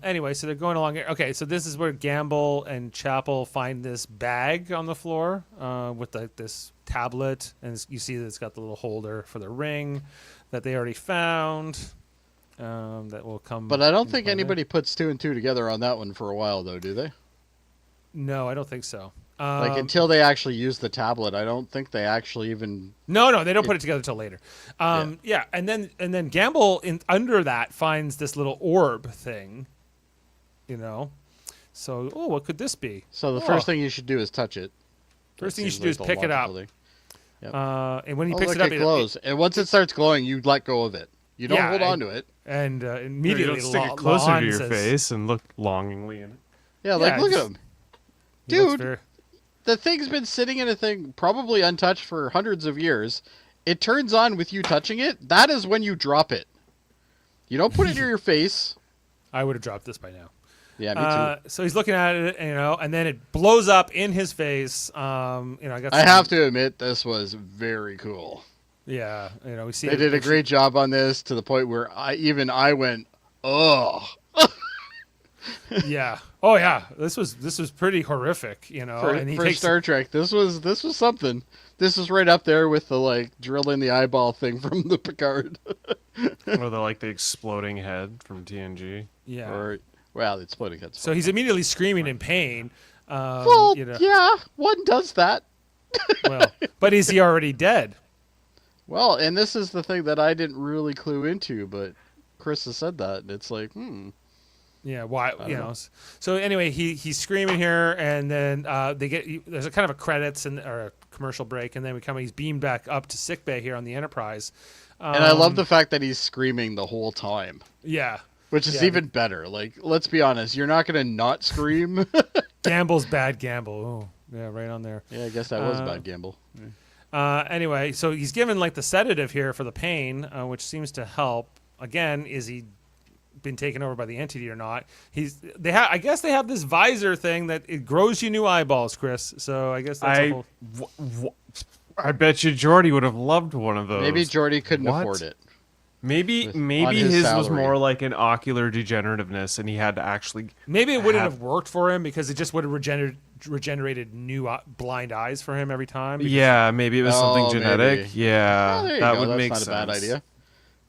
Anyway, so they're going along here. Okay, so this is where Gamble and Chapel find this bag on the floor with this tablet, and you see that it's got the little holder for the ring that they already found. That will come. But I don't in think play anybody puts two and two together on that one for a while, though, do they? there. No, I don't think so. Like until they actually use the tablet, I don't think they actually even. No, they don't put it together till later. Yeah, and then Gamble under that finds this little orb thing. So what could this be? So the first thing you should do is touch it. First thing That you should do is seems like pick the it up. logical thing. And when he Oh, picks look, it up, it glows. And once it starts glowing, you let go of it. You don't hold on to it. And You immediately don't stick it closer Lon to your says, face and look longingly in it. Yeah, like Yeah, look at just- him. he looks Dude, very- the thing's been sitting in a thing probably untouched for hundreds of years. It turns on with you touching it. That is when you drop it. You don't put it near your face. I would have dropped this by now. Yeah, me too. So he's looking at it, and then it blows up in his face. I got. I have to admit, this was very cool. Yeah, we see. They did a great job on this to the point where I went, oh. Yeah. Oh yeah. This was pretty horrific. And he For takes Star Trek, this was something. This is right up there with the drill in the eyeball thing from the Picard. Or the exploding head from TNG. Yeah. The exploding head. So he's immediately screaming in pain. Well, yeah, one does that. Well, but is he already dead? Well, and this is the thing that I didn't really clue into, but Chris has said that, and it's like, Yeah, why? So anyway, he's screaming here, and then there's a kind of a credits or a commercial break, and then he's beamed back up to sickbay here on the Enterprise. And I love the fact that he's screaming the whole time, Yeah, which is even better. Let's be honest, you're not gonna not scream. Gamble's bad gamble. Oh, yeah, right on there. Yeah, I guess that was a bad gamble. Anyway, so he's given the sedative here for the pain, which seems to help. Again, is he been taken over by the entity or not? I guess they have this visor thing that it grows you new eyeballs, Chris. So I guess that's a whole... I bet you Jody would have loved one of those. Maybe Jody couldn't What? afford it. Maybe on his his was salary. more like an ocular degenerativeness, and he had to actually. Maybe it wouldn't have worked for him because it just would have regenerated new blind eyes for him every time. because- Yeah, maybe it was something Oh, genetic. maybe. Yeah, Oh, there you that go. would That's make not sense. a bad idea.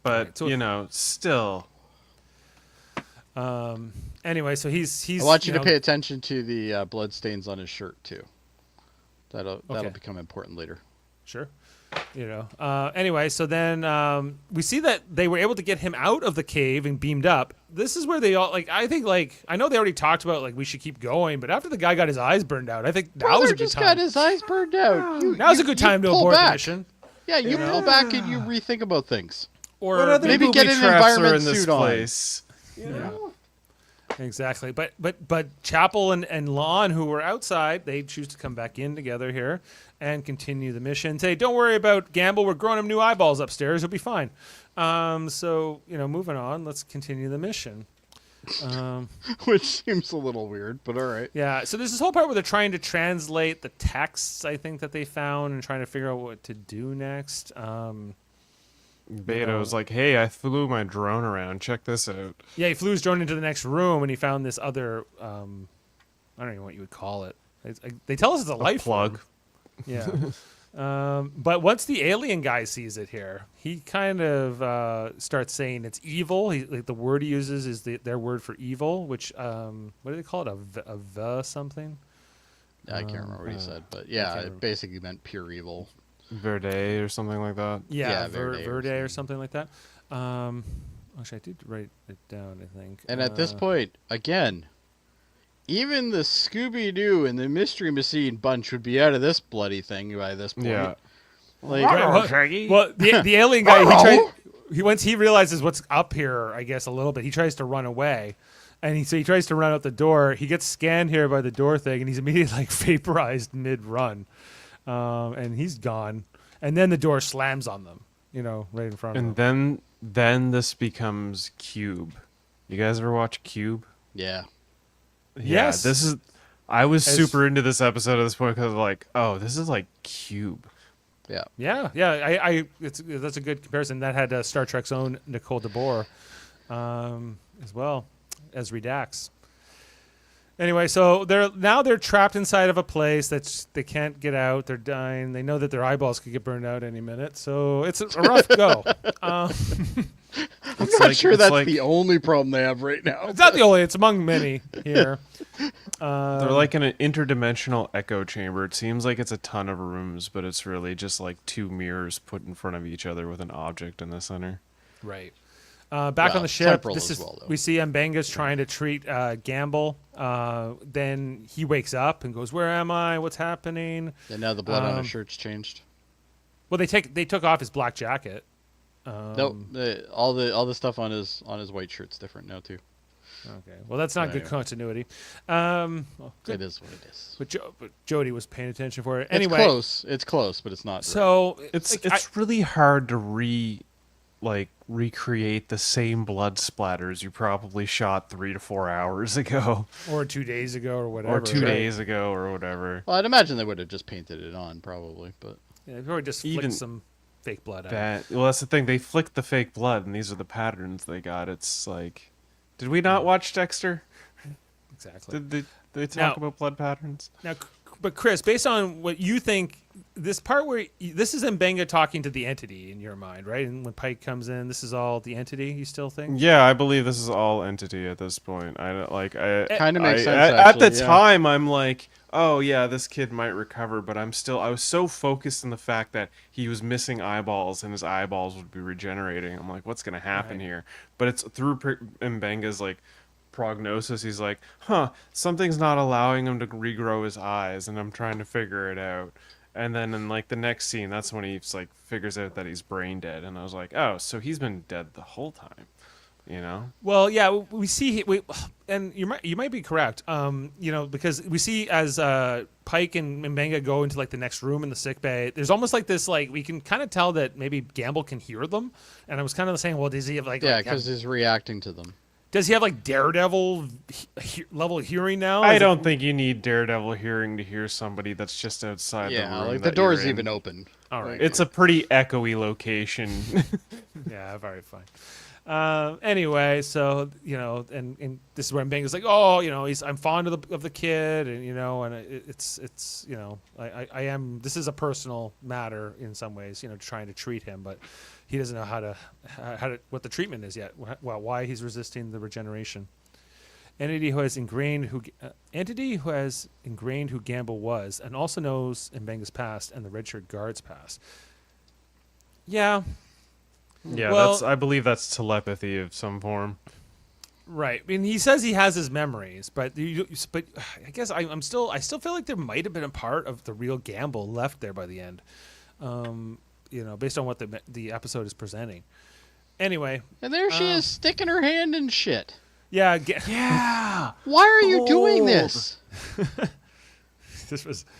But Right, so still. Anyway, so he's. I want you to pay attention to the blood stains on his shirt too. That'll Okay. become important later. Sure. Anyway, so then we see that they were able to get him out of the cave and beamed up. This is where they all I think I know they already talked about we should keep going, but after the guy got his eyes burned out, I think that was a good just time. got his eyes burned out. Now's a good time to pull abort the back. mission. Yeah, you pull back and you rethink about things. Or What other maybe booby get an traps are environment in this suit on. place? yeah. Exactly. But Chapel and Lon, who were outside, they choose to come back in together here and continue the mission. Say, don't worry about Gamble. We're growing him new eyeballs upstairs. He'll be fine. So, moving on. Let's continue the mission. Which seems a little weird, but all right. Yeah. So there's this whole part where they're trying to translate the texts, I think, that they found and trying to figure out what to do next. Beto's like, hey, I flew my drone around. Check this out. Yeah, he flew his drone into the next room and he found this other, I don't even know what you would call it. They tell us it's a life plug. form. Yeah. But once the alien guy sees it here, he kind of starts saying it's evil. The word he uses is their word for evil, which, what do they call it? A something? I can't remember what he said, but yeah, it basically meant pure evil. Verde or something like that. Yeah, Verde or something like that. Actually, I did write it down, I think. And at this point, again, even the Scooby-Doo and the Mystery Machine bunch would be out of this bloody thing by this point. Yeah. Like, Well, the alien guy, once he realizes what's up here, I guess, a little bit, he tries to run away. And he tries to run out the door. He gets scanned here by the door thing, and he's immediately like vaporized mid-run. And he's gone. And then the door slams on them, right in front of them. And then this becomes Cube. You guys ever watch Cube? yeah. Yes. Yeah, this is. I was super into this episode at this point because like, oh, this is like Cube. Yeah. Yeah. That's a good comparison. That had Star Trek's own Nicole DeBoer as well as Redax. Anyway, so they're trapped inside of a place that they can't get out. They're dying. They know that their eyeballs could get burned out any minute. So it's a rough go. I'm not sure that's the only problem they have right now. It's not the only. It's among many here. They're like in an interdimensional echo chamber. It seems like it's a ton of rooms, but it's really just like two mirrors put in front of each other with an object in the center. Right. Back on the ship, we see Mbenga's trying to treat Gamble. Then he wakes up and goes, "Where am I? What's happening?" And now the blood on his shirt's changed. Well, they took off his black jacket. Nope, all the stuff on his white shirt's different now too. Okay, well that's not good continuity. It is what it is. But Jody was paying attention for it. It's Anyway, It's close, but it's not. So right. It's really hard to recreate the same blood splatters you probably shot 3 to 4 hours ago, or 2 days ago, or whatever, or 2 days ago, or whatever. Well, I'd imagine they would have just painted it on, probably, but yeah, they probably just flicked some fake blood out. Well, that's the thing. They flicked the fake blood, and these are the patterns they got. It's like, did we not watch Dexter? Exactly. Did they talk about blood patterns? Now, but Chris, based on what you think, this part where this is Mbenga talking to the entity in your mind, right? And when Pike comes in, this is all the entity. You still think? Yeah, I believe this is all entity at this point. I don't like. Kind of makes sense. At the time, I'm like, oh yeah, this kid might recover, but I was so focused on the fact that he was missing eyeballs and his eyeballs would be regenerating. I'm like, what's gonna happen here? But it's through Mbenga's like prognosis. He's like, something's not allowing him to regrow his eyes, and I'm trying to figure it out. And then in like the next scene, that's when he's like figures out that he's brain dead, and I was like, oh, so he's been dead the whole time, Well, yeah, we see, and you might be correct, because we see as Pike and Mbenga go into like the next room in the sick bay. There's almost like this, like we can kind of tell that maybe Gamble can hear them, and I was kind of saying, well, does he have because he's reacting to them. Does he have like Daredevil level hearing now? I don't think you need Daredevil hearing to hear somebody that's just outside the room. Yeah, like the door's even open. All right. It's a pretty echoey location. Yeah, very fine. Anyway, so and this is where Mbenga's like, oh, I'm fond of the kid, and and it's I am. This is a personal matter in some ways, trying to treat him, but he doesn't know how to what the treatment is yet. Well, why he's resisting the regeneration. Entity who has ingrained who Gamble was, and also knows Mbenga's past and the Redshirt Guard's past. Yeah. Yeah, well, I believe that's telepathy of some form. Right. I mean, he says he has his memories, but I guess I still feel like there might have been a part of the real Gamble left there by the end. Based on what the episode is presenting. Anyway, and there she is sticking her hand in shit. Yeah. Yeah. Why are you doing Gold. this?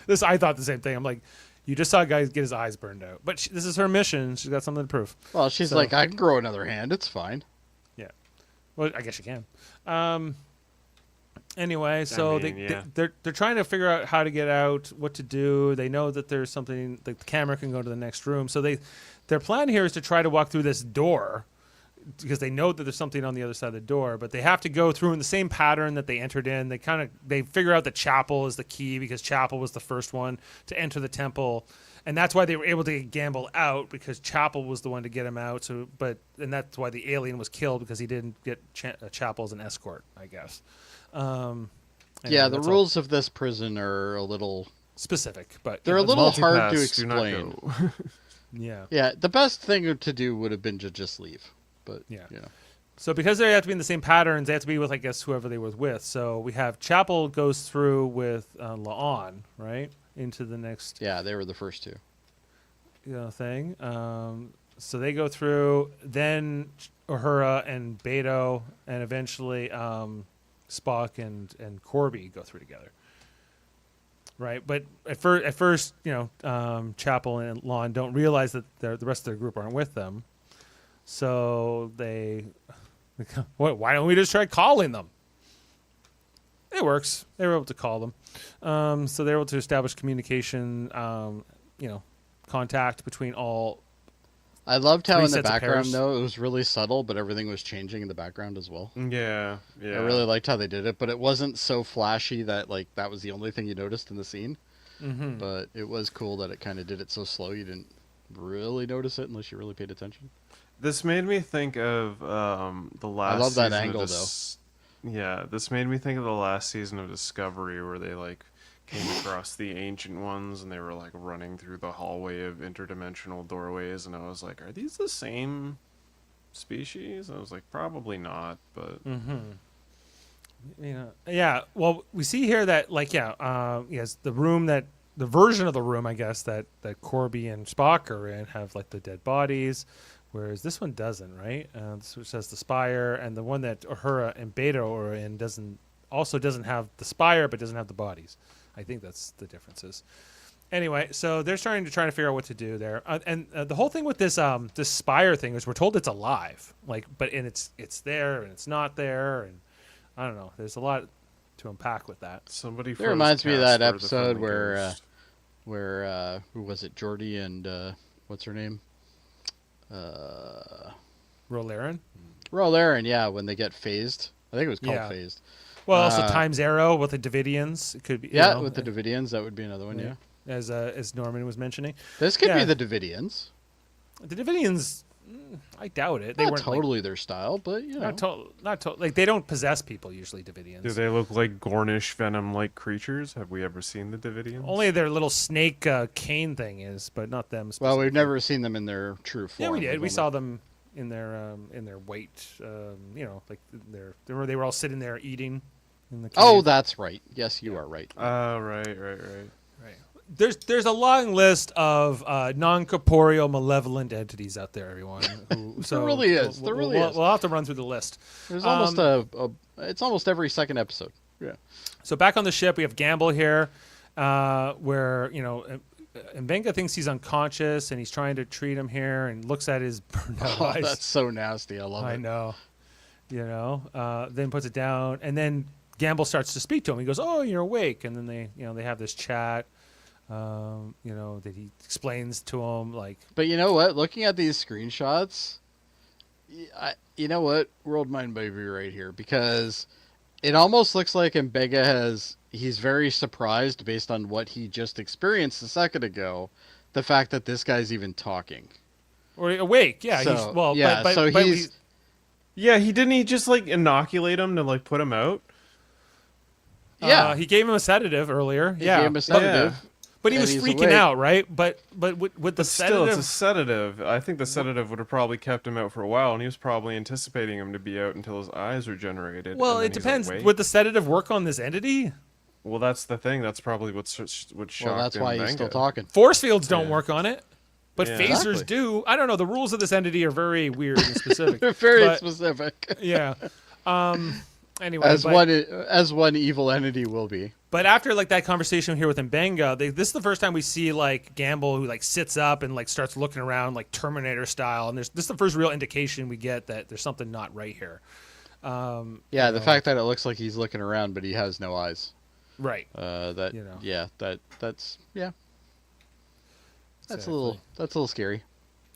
This. I thought the same thing. I'm like, you just saw a guy get his eyes burned out, but this is her mission. She's got something to prove. Well, she's So- like, I can grow another hand. It's fine. Yeah. Well, I guess you can. Anyway, so mean, yeah. they're trying to figure out how to get out, what to do. They know that there's something. The camera can go to the next room. So their plan here is to try to walk through this door, because they know that there's something on the other side of the door. But they have to go through in the same pattern that they entered in. They figure out that Chapel is the key, because Chapel was the first one to enter the temple. And that's why they were able to get Gamble out, because Chapel was the one to get him out. And that's why the alien was killed, because he didn't get Chapel as an escort, I guess. Anyway, Yeah, the that's all rules of this prison are a little. specific, but They're a you know, little hard to Multipass, do not explain. go. yeah. Yeah, the best thing to do would have been to just leave. But Yeah. you know. So because they have to be in the same patterns, they have to be with, I guess, whoever they were with. So we have Chapel goes through with La'an, right, into the next Yeah, they were the first two. thing. So they go through, then Uhura and Beto, and eventually Spock and Corby go through together. Right, but at first, Chapel and Lon don't realize that the rest of their group aren't with them. So why don't we just try calling them? It works. They were able to call them. So they're able to establish communication, contact between all. I loved how Three in the sets of background, pairs. though, it was really subtle, but everything was changing in the background as well. Yeah. I really liked how they did it, but it wasn't so flashy that that was the only thing you noticed in the scene. Mm-hmm. But it was cool that it kind of did it so slow you didn't really notice it unless you really paid attention. This made me think of the last. I love that season of angle, Yeah, this made me think of the last season of Discovery, where they came across the ancient ones and they were running through the hallway of interdimensional doorways, and I was like, are these the same species? I was like, probably not, but Yeah. Well, we see here that yes, the version of the room, I guess, that Corby and Spock are in have the dead bodies, whereas this one doesn't, right? This one says the spire, and the one that Uhura and Beto are in doesn't have the spire, but doesn't have the bodies. I think that's the differences. Anyway, so they're trying to figure out what to do there, and the whole thing with this spire thing is we're told it's alive, but it's there and it's not there, and I don't know. There's a lot to unpack with that. somebody. It reminds me of that Casper, the episode friendly where ghost. who was it? Jody and what's her name? Rolaren? Aaron, yeah, when they get phased. I think it was called Yeah. phased. Well, also Times Arrow with the Davidians. It could be. Yeah, with the Davidians, that would be another one, Yeah. yeah. As Norman was mentioning. This could Yeah. be the Davidians. The Davidians, I doubt it. They Not weren't totally their style, but you know. not they don't possess people usually. Davidians. Do they look like Gornish venom-like creatures? Have we ever seen the Davidians? Only their little snake cane thing is, but not them. Well, we've specifically. never seen them in their true form. Yeah, we did. We've We only- saw them in their white. They were all sitting there eating. In the cave. Oh, that's right. Yes, you are right. Right. Right. There's a long list of non-corporeal malevolent entities out there, everyone. So really is. There really is. We'll have to run through the list. There's almost it's almost every second episode. Yeah. So back on the ship, we have Gamble here, where Mbenga thinks he's unconscious, and he's trying to treat him here, and looks at his burned out Oh, eyes. that's so nasty. I love it. I know. Then puts it down, and then Gamble starts to speak to him. He goes, "Oh, you're awake," and then they have this chat. That he explains to him But you know what? Looking at these screenshots, you know what? World Mind may be right here, because it almost looks like Mbega he's very surprised based on what he just experienced a second ago, the fact that this guy's even talking. or awake. Yeah. So, Yeah, didn't he just inoculate him to put him out? He gave him a sedative earlier. He yeah. gave him a sedative. But he and was he's freaking awake. out, right? But with the But still, sedative, it's a sedative. I think the sedative would have probably kept him out for a while, and he was probably anticipating him to be out until his eyes regenerated. well, and then it he's depends. awake. Would the sedative work on this entity? Well, that's the thing. That's probably what shocked Well, that's why he's still talking. Force fields don't Yeah. work on it, but Yeah. phasers Exactly. do. I don't know. The rules of this entity are very weird and specific. Very but- specific. Yeah. Anyway, as one evil entity will be. But after like that conversation here with Mbenga, this is the first time we see like Gamble who like sits up and like starts looking around like Terminator style, and this is the first real indication we get that there's something not right here. Yeah, the fact that it looks like he's looking around, but he has no eyes. Right. That's Exactly. a little scary.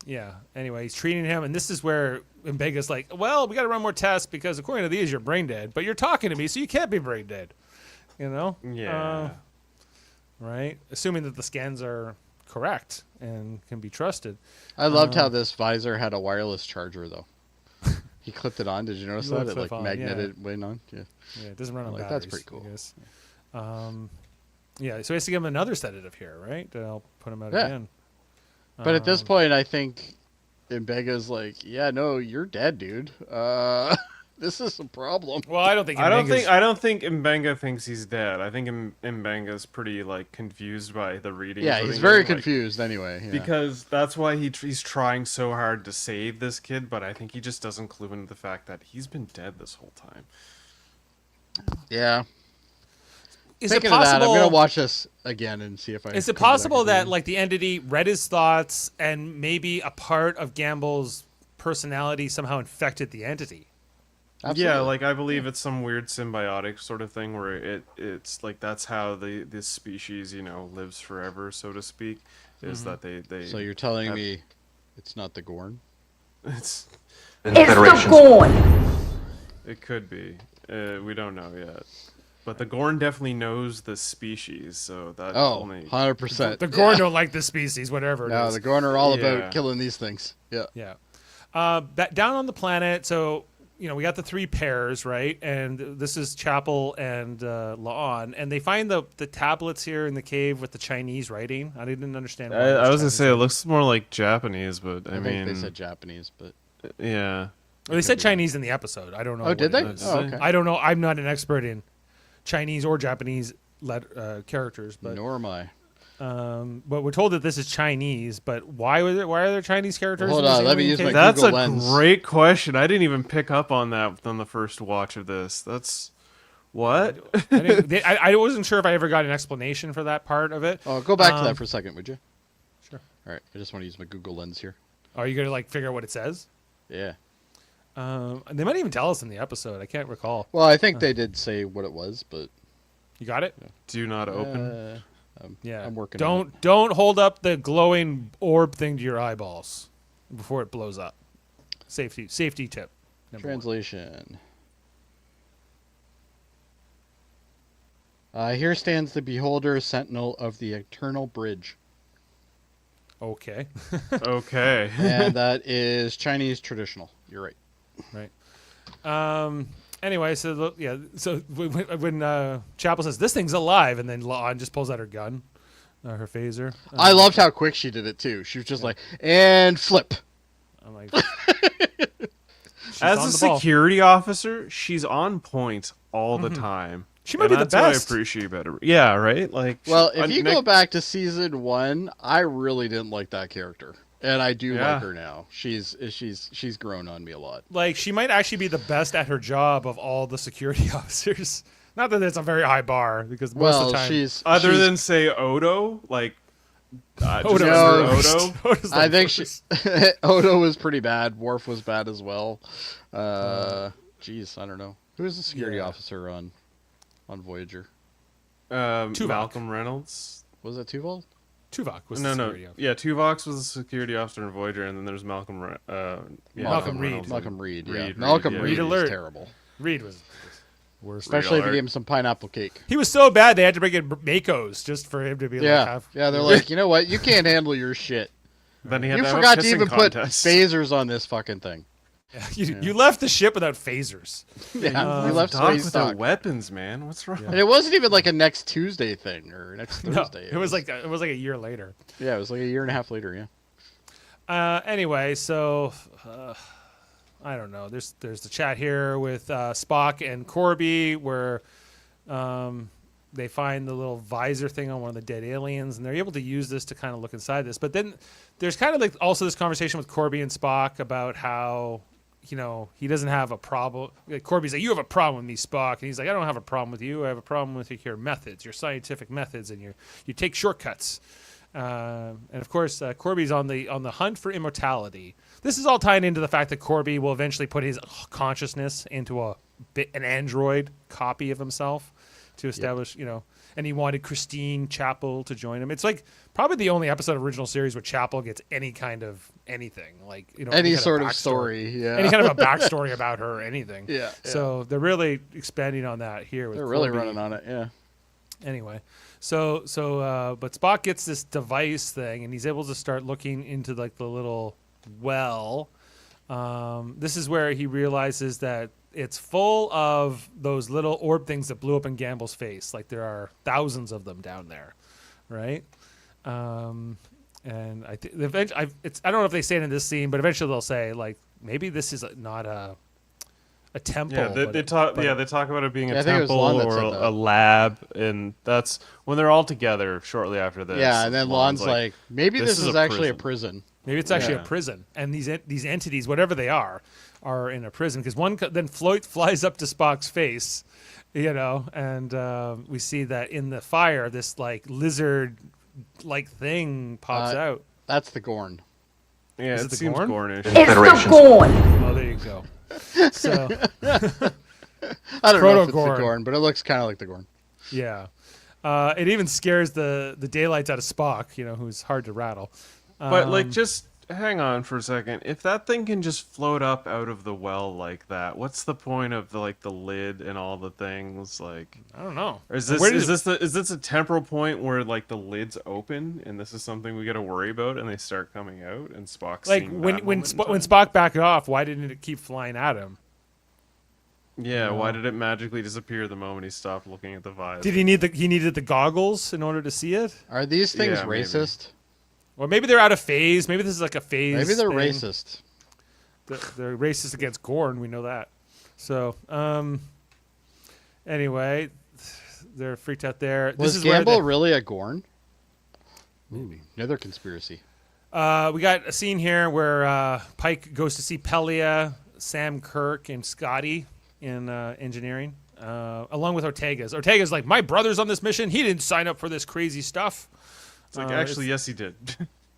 Yeah. Anyway, he's treating him, and this is where Mbenga's like, "Well, we got to run more tests because according to these, you're brain dead, but you're talking to me, so you can't be brain dead." You know? Yeah. Right? Assuming that the scans are correct and can be trusted. I loved how this visor had a wireless charger, though. He clipped it on. Did you notice that? It like magneted went on. Yeah. Yeah, it doesn't run on Like, batteries. that's pretty cool. I guess. Yeah, so he has to give him another sedative here, right? I'll put him out Yeah. again. But at this point, I think Mbenga's like, "Yeah, no, you're dead, dude. This is a problem." Well, I don't think. I don't think Mbenga thinks he's dead. I think Mbenga's pretty like confused by the reading. Yeah, he's very confused anyway. Yeah. Because that's why he's trying so hard to save this kid, but I think he just doesn't clue into the fact that he's been dead this whole time. Yeah. Is it Thinking of possible? that, I'm gonna watch this again and see if I. Is it come to that possible that conclusion. like the entity read his thoughts and maybe a part of Gamble's personality somehow infected the entity? Absolutely. Yeah, like I believe it's some weird symbiotic sort of thing where it's like that's how this species, lives forever, so to speak, is that they So you're telling me it's not the Gorn? it's It's the Gorn. it could be. We don't know yet. But the Gorn definitely knows the species, so that only 100%. The Gorn don't like this species, whatever it No, is. the Gorn are all Yeah. about killing these things. Yeah. Yeah. Down on the planet, so we got the three pairs, right? And this is Chapel and La'an, and they find the tablets here in the cave with the Chinese writing. I didn't understand. Why I was gonna Chinese say it writing. looks more like Japanese, but I I mean, think they said Japanese, but yeah. Well, they said Chinese in the episode. I don't know. oh, did what they? it is. Oh, okay. I don't know. I'm not an expert in Chinese or Japanese characters, but Nor am I. but we're told that this is Chinese. But why are there Chinese characters? Hold in this on, let me alien use my cave? That's Google a Lens. great question. I didn't even pick up on that on the first watch of this. That's what? I wasn't sure if I ever got an explanation for that part of it. Oh, go back to that for a second, would you? Sure. All right, I just want to use my Google Lens here. Are you gonna figure out what it says? Yeah. They might even tell us in the episode. I can't recall. Well, I think they did say what it was, but You got it? Do not open. Yeah. I'm working on Don't hold up the glowing orb thing to your eyeballs before it blows up. Safety tip. Number one. Translation. Here stands the beholder, sentinel of the eternal bridge. Okay. Okay. And that is Chinese traditional. You're right. Right. Anyway, so when Chapel says this thing's alive, and then La'an just pulls out her gun, her phaser. I loved how quick she did it too. She was just like, and flip. I'm like, she's As on a the ball. security officer, she's on point all the time. She might be the that's what best. I appreciate better. Yeah, right. Like, Well, if you go back to season 1, I really didn't like that character, and I do Yeah. like her now. She's grown on me a lot. Like, she might actually be the best at her job of all the security officers. Not that it's a very high bar, because most of the time, she's other than say Odo, like Odo No. is Odo. the Odo's the I think worst. Odo was pretty bad. Worf was bad as well. Jeez, I don't know. Who is the security Yeah. officer on Voyager? Tuvok. Malcolm Reynolds. Was it Tuvok? Tuvok was No, the no, security officer. yeah, Tuvok was the security officer in Voyager, and then there's Malcolm. Malcolm Reed. Reynolds. Malcolm Reed. Yeah. Reed, Malcolm yeah. Reed Reed is alert. terrible. Reed was worst. Especially if you alert. gave him some pineapple cake. He was so bad they had to bring in Makos just for him to be like Yeah. half. Yeah, they're like, you know what? You can't handle your shit. Then he had You to have a forgot to pissing even contest. put phasers on this fucking thing. You left the ship without phasers. Yeah, you left Dog space without stock. weapons, man. What's wrong? And it wasn't even like a next Tuesday thing or next No, Thursday. it was like a year later. yeah, it was like a year and a half later. Yeah. Anyway, so I don't know. There's the chat here with Spock and Corby where they find the little visor thing on one of the dead aliens, and they're able to use this to kind of look inside this. But then there's kind of like also this conversation with Corby and Spock about how he doesn't have a problem. Like, Corby's like, you have a problem with me, Spock, and he's like, I don't have a problem with you. I have a problem with your methods, your scientific methods, and you take shortcuts. And of course, Corby's on the hunt for immortality. This is all tied into the fact that Corby will eventually put his consciousness into an android copy of himself to establish, and he wanted Christine Chapel to join him. It's like probably the only episode of original series where Chapel gets any kind of anything, like any sort of story, any kind of a backstory about her or anything. Yeah. So they're really expanding on that here. They're really running on it. Yeah. Anyway, so but Spock gets this device thing, and he's able to start looking into like the little well. This is where he realizes that it's full of those little orb things that blew up in Gamble's face. Like there are thousands of them down there, right? And I think I don't know if they say it in this scene, but eventually they'll say like maybe this is not a temple. Yeah, they talk about it being a temple or a that. lab, and that's when they're all together shortly after this. Yeah, and then Lon's like, maybe this is actually a prison. Maybe it's actually a prison, and these entities, whatever they are in a prison. Because one then flies up to Spock's face, and we see that in the fire, this like lizard-like thing pops out. That's the Gorn. Yeah, it seems Gorn? Gornish. It's the Gorn. Oh, there you go. So I don't know if it's the Gorn, but it looks kind of like the Gorn. Yeah, it even scares the daylights out of Spock, who's hard to rattle. But just hang on for a second. If that thing can just float up out of the well like that, what's the point of the lid and all the things? Like, I don't know. Or is this a temporal point where like the lid's open and this is something we got to worry about and they start coming out and Spock's like when Spock backed off, why didn't it keep flying at him? Yeah, why did it magically disappear the moment he stopped looking at the visor? Did he needed the goggles in order to see it? Are these things racist? Or maybe they're out of phase. Maybe this is like a phase. Maybe they're thing. racist. They're racist against Gorn. We know that. So, anyway, they're freaked out there. Was Gamble really a Gorn? Maybe. Another conspiracy. We got a scene here where Pike goes to see Pelia, Sam Kirk, and Scotty in engineering, along with Ortega's. Ortega's like, my brother's on this mission. He didn't sign up for this crazy stuff. It's like, actually, yes, he did.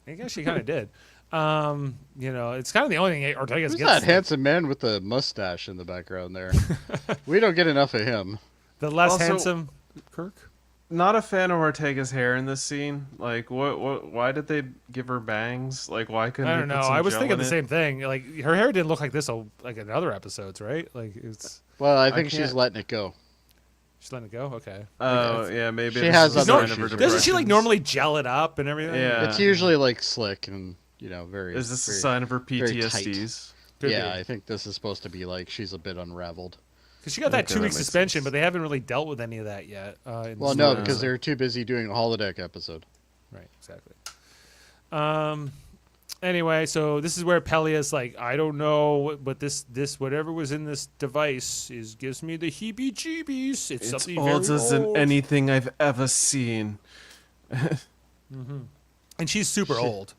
I guess he kind of did. It's kind of the only thing Ortega's Who's gets. that handsome man with the mustache in the background there? We don't get enough of him. The less handsome Kirk? Not a fan of Ortega's hair in this scene. Like, why did they give her bangs? Like, why couldn't I don't know. I was thinking the same thing. Like, her hair didn't look like this like in other episodes, right? Like, it's. Well, I think she's letting it go. She's letting it go? Okay. Oh, yeah, maybe. She has other issues. Doesn't she, like, normally gel it up and everything? Yeah. It's usually, like, slick and, very... Is this a sign of her PTSDs? Yeah, I think this is supposed to be, like, she's a bit unraveled. Because she got that 2-week suspension, but they haven't really dealt with any of that yet. Well, no, because they're too busy doing a holodeck episode. Right, exactly. Anyway, so this is where Pelia's like, I don't know, but this whatever was in this device gives me the heebie-jeebies. It's something older very than old. anything I've ever seen. Mm-hmm. And she's super old,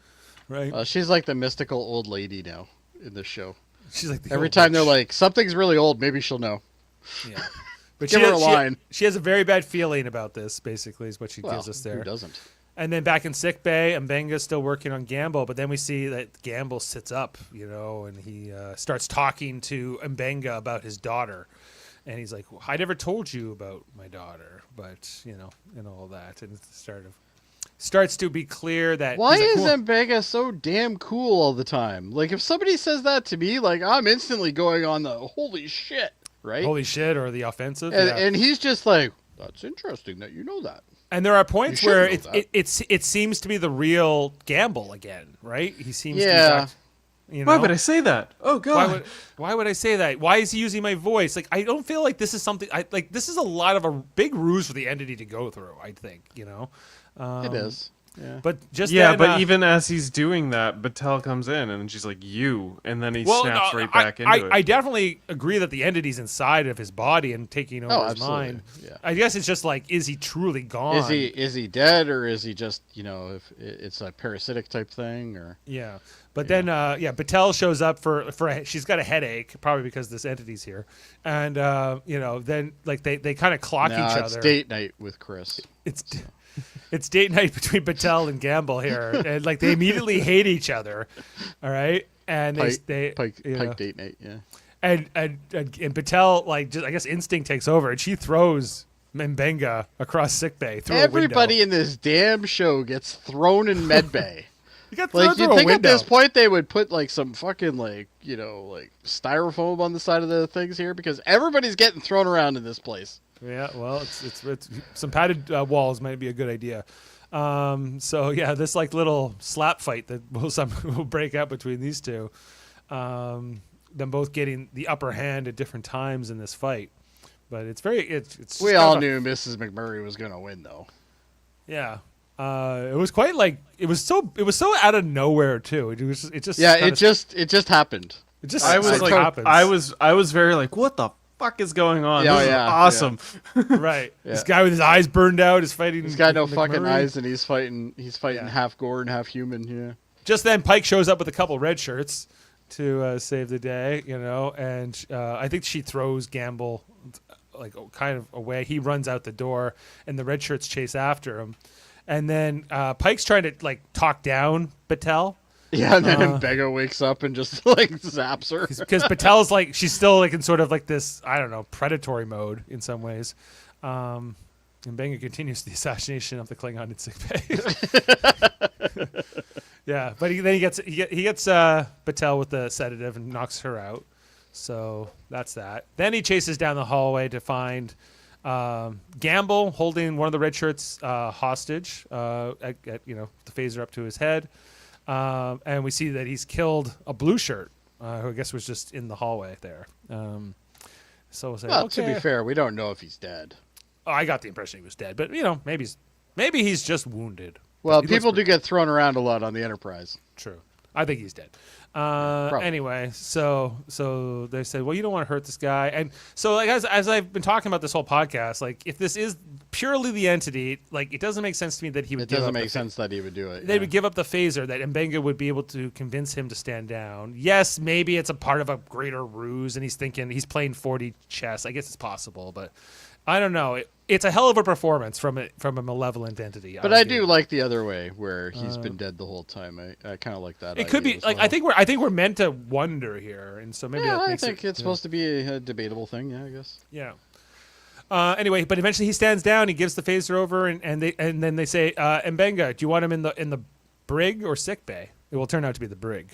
right? She's like the mystical old lady now in this show. She's like every time they're like, something's really old, maybe she'll know. Yeah, but give her a line. She has a very bad feeling about this. Basically, is what she gives us there. Who doesn't? And then back in sick bay, Mbenga's still working on Gamble, but then we see that Gamble sits up, and he starts talking to Mbenga about his daughter. And he's like, well, I never told you about my daughter, but, and all that. And it starts to be clear that... Why is Mbenga so damn cool all the time? Like, if somebody says that to me, like, I'm instantly going on the holy shit, right? Holy shit, or the offensive. And he's just like, that's interesting that you know that. And there are points where it seems to be the real Gamble again, right? He seems to be Why would I say that? Oh god. Why would I say that? Why is he using my voice? Like, I don't feel like this is something this is a lot of a big ruse for the entity to go through, I think, It is. Yeah. But just Yeah, then, but even as he's doing that, Batel comes in and she's like, "You," and then he snaps right back into it. I definitely agree that the entity's inside of his body and taking over his absolutely. mind. Yeah. I guess it's just like, is he truly gone? Is he dead, or is he just, if it's a parasitic type thing, or? Yeah. But then, Batel shows up for she's got a headache, probably because this entity's here. And, then like they kind of clock each other. It's date night with Chris. It's date night between Batel and Gamble here. And like they immediately hate each other. All right. And Pike Pike date night, yeah. And Batel, like, just, I guess instinct takes over, and she throws Mbenga across sickbay through Everybody a window. in this damn show gets thrown in medbay. You got thrown Like, through you a think window. at this point they would put like some fucking like styrofoam on the side of the things here, because everybody's getting thrown around in this place. Yeah, well, it's some padded walls might be a good idea. So yeah, this like little slap fight that will break out between these two. Them both getting the upper hand at different times in this fight, but it's We all knew Mrs. McMurray was gonna win, though. Yeah. It was quite like it was so out of nowhere too. It just it just happened. It just I was like, happens. I was very like, what the fuck is going on? Yeah, This is yeah, awesome. right. Yeah. This guy with his eyes burned out is fighting. He's got no McMurray. fucking eyes, and he's fighting Yeah. half gore and half human. Yeah. Just then, Pike shows up with a couple red shirts to save the day, and I think she throws Gamble like kind of away. He runs out the door, and the red shirts chase after him. And then Pike's trying to like talk down Batel. Yeah, and then Bega wakes up and just like zaps her. Because Patel's like, she's still like in sort of like this, I don't know, predatory mode in some ways. And Benga continues the assassination of the Klingon in sickbay. Yeah, but he gets Batel with the sedative and knocks her out. So that's that. Then he chases down the hallway to find Gamble holding one of the red shirts hostage, the phaser up to his head. And we see that he's killed a blue shirt, who I guess was just in the hallway there. So we'll say, Well, okay. to be fair, we don't know if he's dead. Oh, I got the impression he was dead, but maybe he's just wounded. Well, He people looks do get thrown around a lot on the Enterprise. True. I think he's dead. Probably. Anyway, so they said, well, you don't want to hurt this guy. And so like as I've been talking about this whole podcast, like if this is purely the entity, like it doesn't make sense to me that he would It give doesn't up make sense that he would do it. They yeah. would give up the phaser, that Mbenga would be able to convince him to stand down. Yes, maybe it's a part of a greater ruse, and he's thinking he's playing 4D chess. I guess it's possible, but I don't know. It's a hell of a performance from a malevolent entity. But I do like the other way, where he's been dead the whole time. I kind of like that. It could be as like well. I think we're meant to wonder here, and so maybe Yeah, that I makes think it's supposed to be a debatable thing. Yeah, I guess. Yeah. Anyway, but eventually he stands down. He gives the phaser over, and then they say, "Mbenga, do you want him in the brig or sick bay?" It will turn out to be the brig.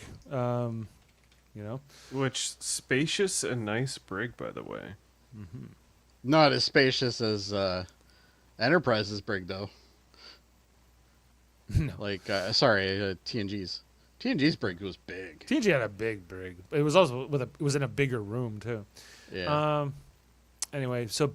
Which spacious and nice brig, by the way. Mm-hmm. Not as spacious as Enterprise's brig, though. No. Like, TNG's. TNG's brig was big. TNG had a big brig. It was also it was in a bigger room too. Yeah. Anyway, so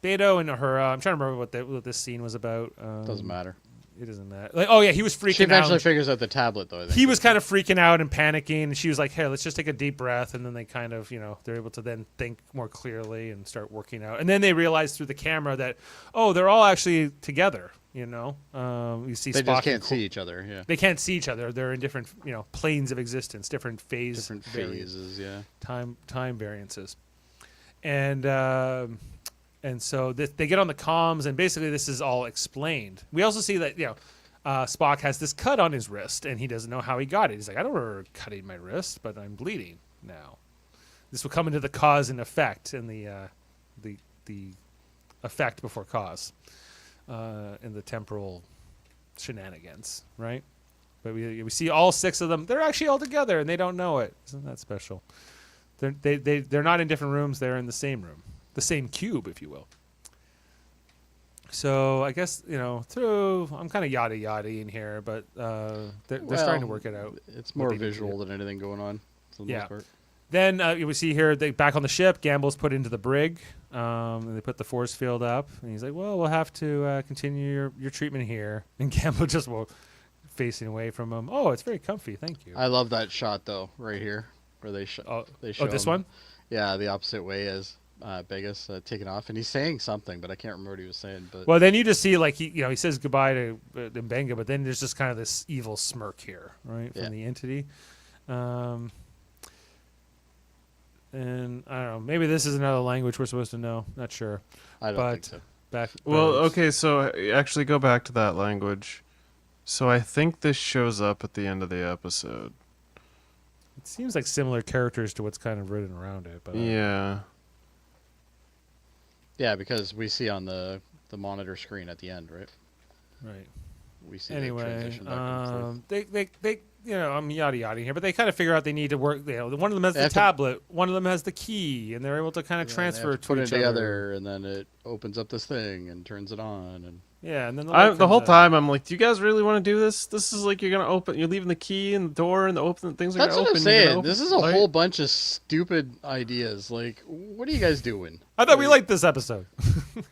Beto and her. I'm trying to remember what this scene was about. Doesn't matter. It doesn't matter. Like, oh yeah, he was freaking She eventually out. figures out the tablet, though. I think. He was kind of freaking out and panicking, and she was like, "Hey, let's just take a deep breath." And then they kind of, they're able to then think more clearly and start working out. And then they realize through the camera that, oh, they're all actually together. You see, They Spock just can't and see each other. Yeah. They can't see each other. They're in different, planes of existence, different Different phases. Yeah. time variances, and so they get on the comms, and basically this is all explained. We also see that Spock has this cut on his wrist, and he doesn't know how he got it. He's like, I don't remember cutting my wrist, but I'm bleeding now. This will come into the cause and effect, and the effect before cause, in the temporal shenanigans, right? But we see all 6 of them. They're actually all together, and they don't know it. Isn't that special? They're not in different rooms. They're in the same room, the same cube, if you will. So I guess I'm kind of yada in here, but they're starting to work it out. It's more visual than anything going on for the most part. Then we see here they back on the ship. Gamble's put into the brig. And they put the force field up, and he's like, "Well, we'll have to continue your treatment here." And Gamble just facing away from him. Oh, it's very comfy. Thank you. I love that shot though, right here, where they show. This him, one. Yeah, the opposite way as Vegas taking off, and he's saying something, but I can't remember what he was saying. But Well, then you just see like he says goodbye to Mbenga, but then there's just kind of this evil smirk here, right, from the entity. And I don't know. Maybe this is another language we're supposed to know. Not sure. I don't think so. Okay, so actually go back to that language. So I think this shows up at the end of the episode. It seems like similar characters to what's kind of written around it. But yeah. Yeah, because we see on the monitor screen at the end, right? Right. We see Anyway, the transition back and forth. they I'm yada yada here, but they kind of figure out they need to work. One of them has the tablet, one of them has the key, and they're able to kind of transfer to put each it together, other. and then it opens up this thing and turns it on, and And then the whole time I'm like, do you guys really want to do this? This is like you're leaving the key in the door, and things are that's gonna what open. I'm saying. This is a whole bunch of stupid ideas. Like, what are you guys doing? I thought we liked this episode.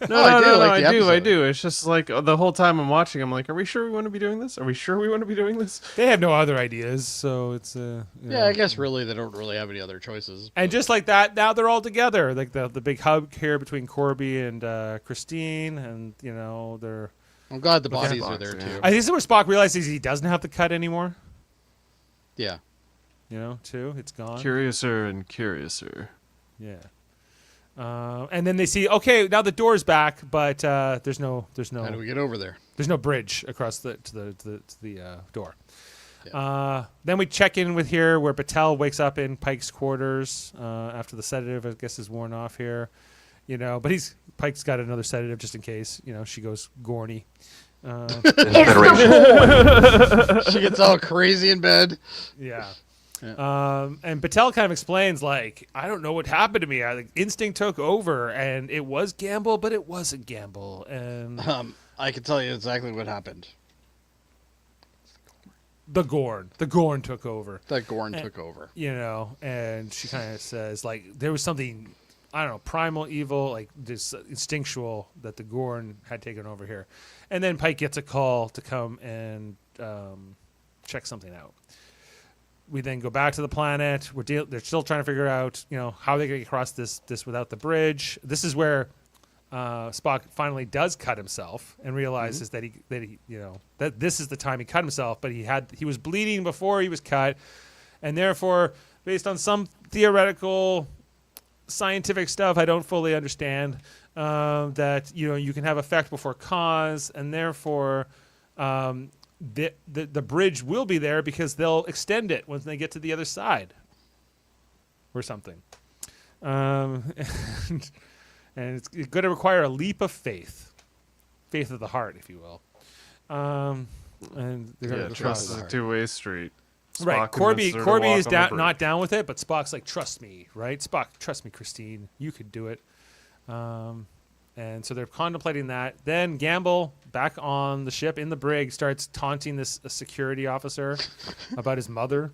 No, I do. It's just like the whole time I'm watching, I'm like, are we sure we want to be doing this? Are we sure we want to be doing this? They have no other ideas, so it's yeah. I guess really they don't really have any other choices. And just like that, now they're all together. Like the big hug here between Corby and Christine, and they're. I'm glad the bodies are there too. I think this is where Spock realizes he doesn't have the cut anymore. Yeah. Too. It's gone. Curiouser and curiouser. Yeah. And then they see, okay, now the door's back, but there's no. How do we get over there? There's no bridge across to the door. Yeah. Then we check in with here where Patel wakes up in Pike's quarters after the sedative, I guess, is worn off here. But Pike's got another sedative just in case. She goes gorny. She gets all crazy in bed. Yeah. And Patel kind of explains, like, I don't know what happened to me. Instinct took over, and it was Gamble, but it wasn't Gamble. And I can tell you exactly what happened. The Gorn took over. The Gorn took over. And she kind of says, like, there was something, I don't know, primal evil, like this instinctual that the Gorn had taken over here. And then Pike gets a call to come and check something out. We then go back to the planet. They're still trying to figure out, how they're going to get across this without the bridge. This is where Spock finally does cut himself and realizes that that this is the time he cut himself. But he was bleeding before he was cut, and therefore, based on some theoretical scientific stuff I don't fully understand, that you can have effect before cause, and therefore. The bridge will be there because they'll extend it when they get to the other side or something. And it's going to require a leap of faith of the heart, if you will. And they're going to trust is a two-way street. Right. Spock Corby is not down with it, but Spock's like, trust me, right? Spock, trust me, Christine. You could do it. And so they're contemplating that. Then Gamble, back on the ship in the brig, starts taunting this security officer about his mother.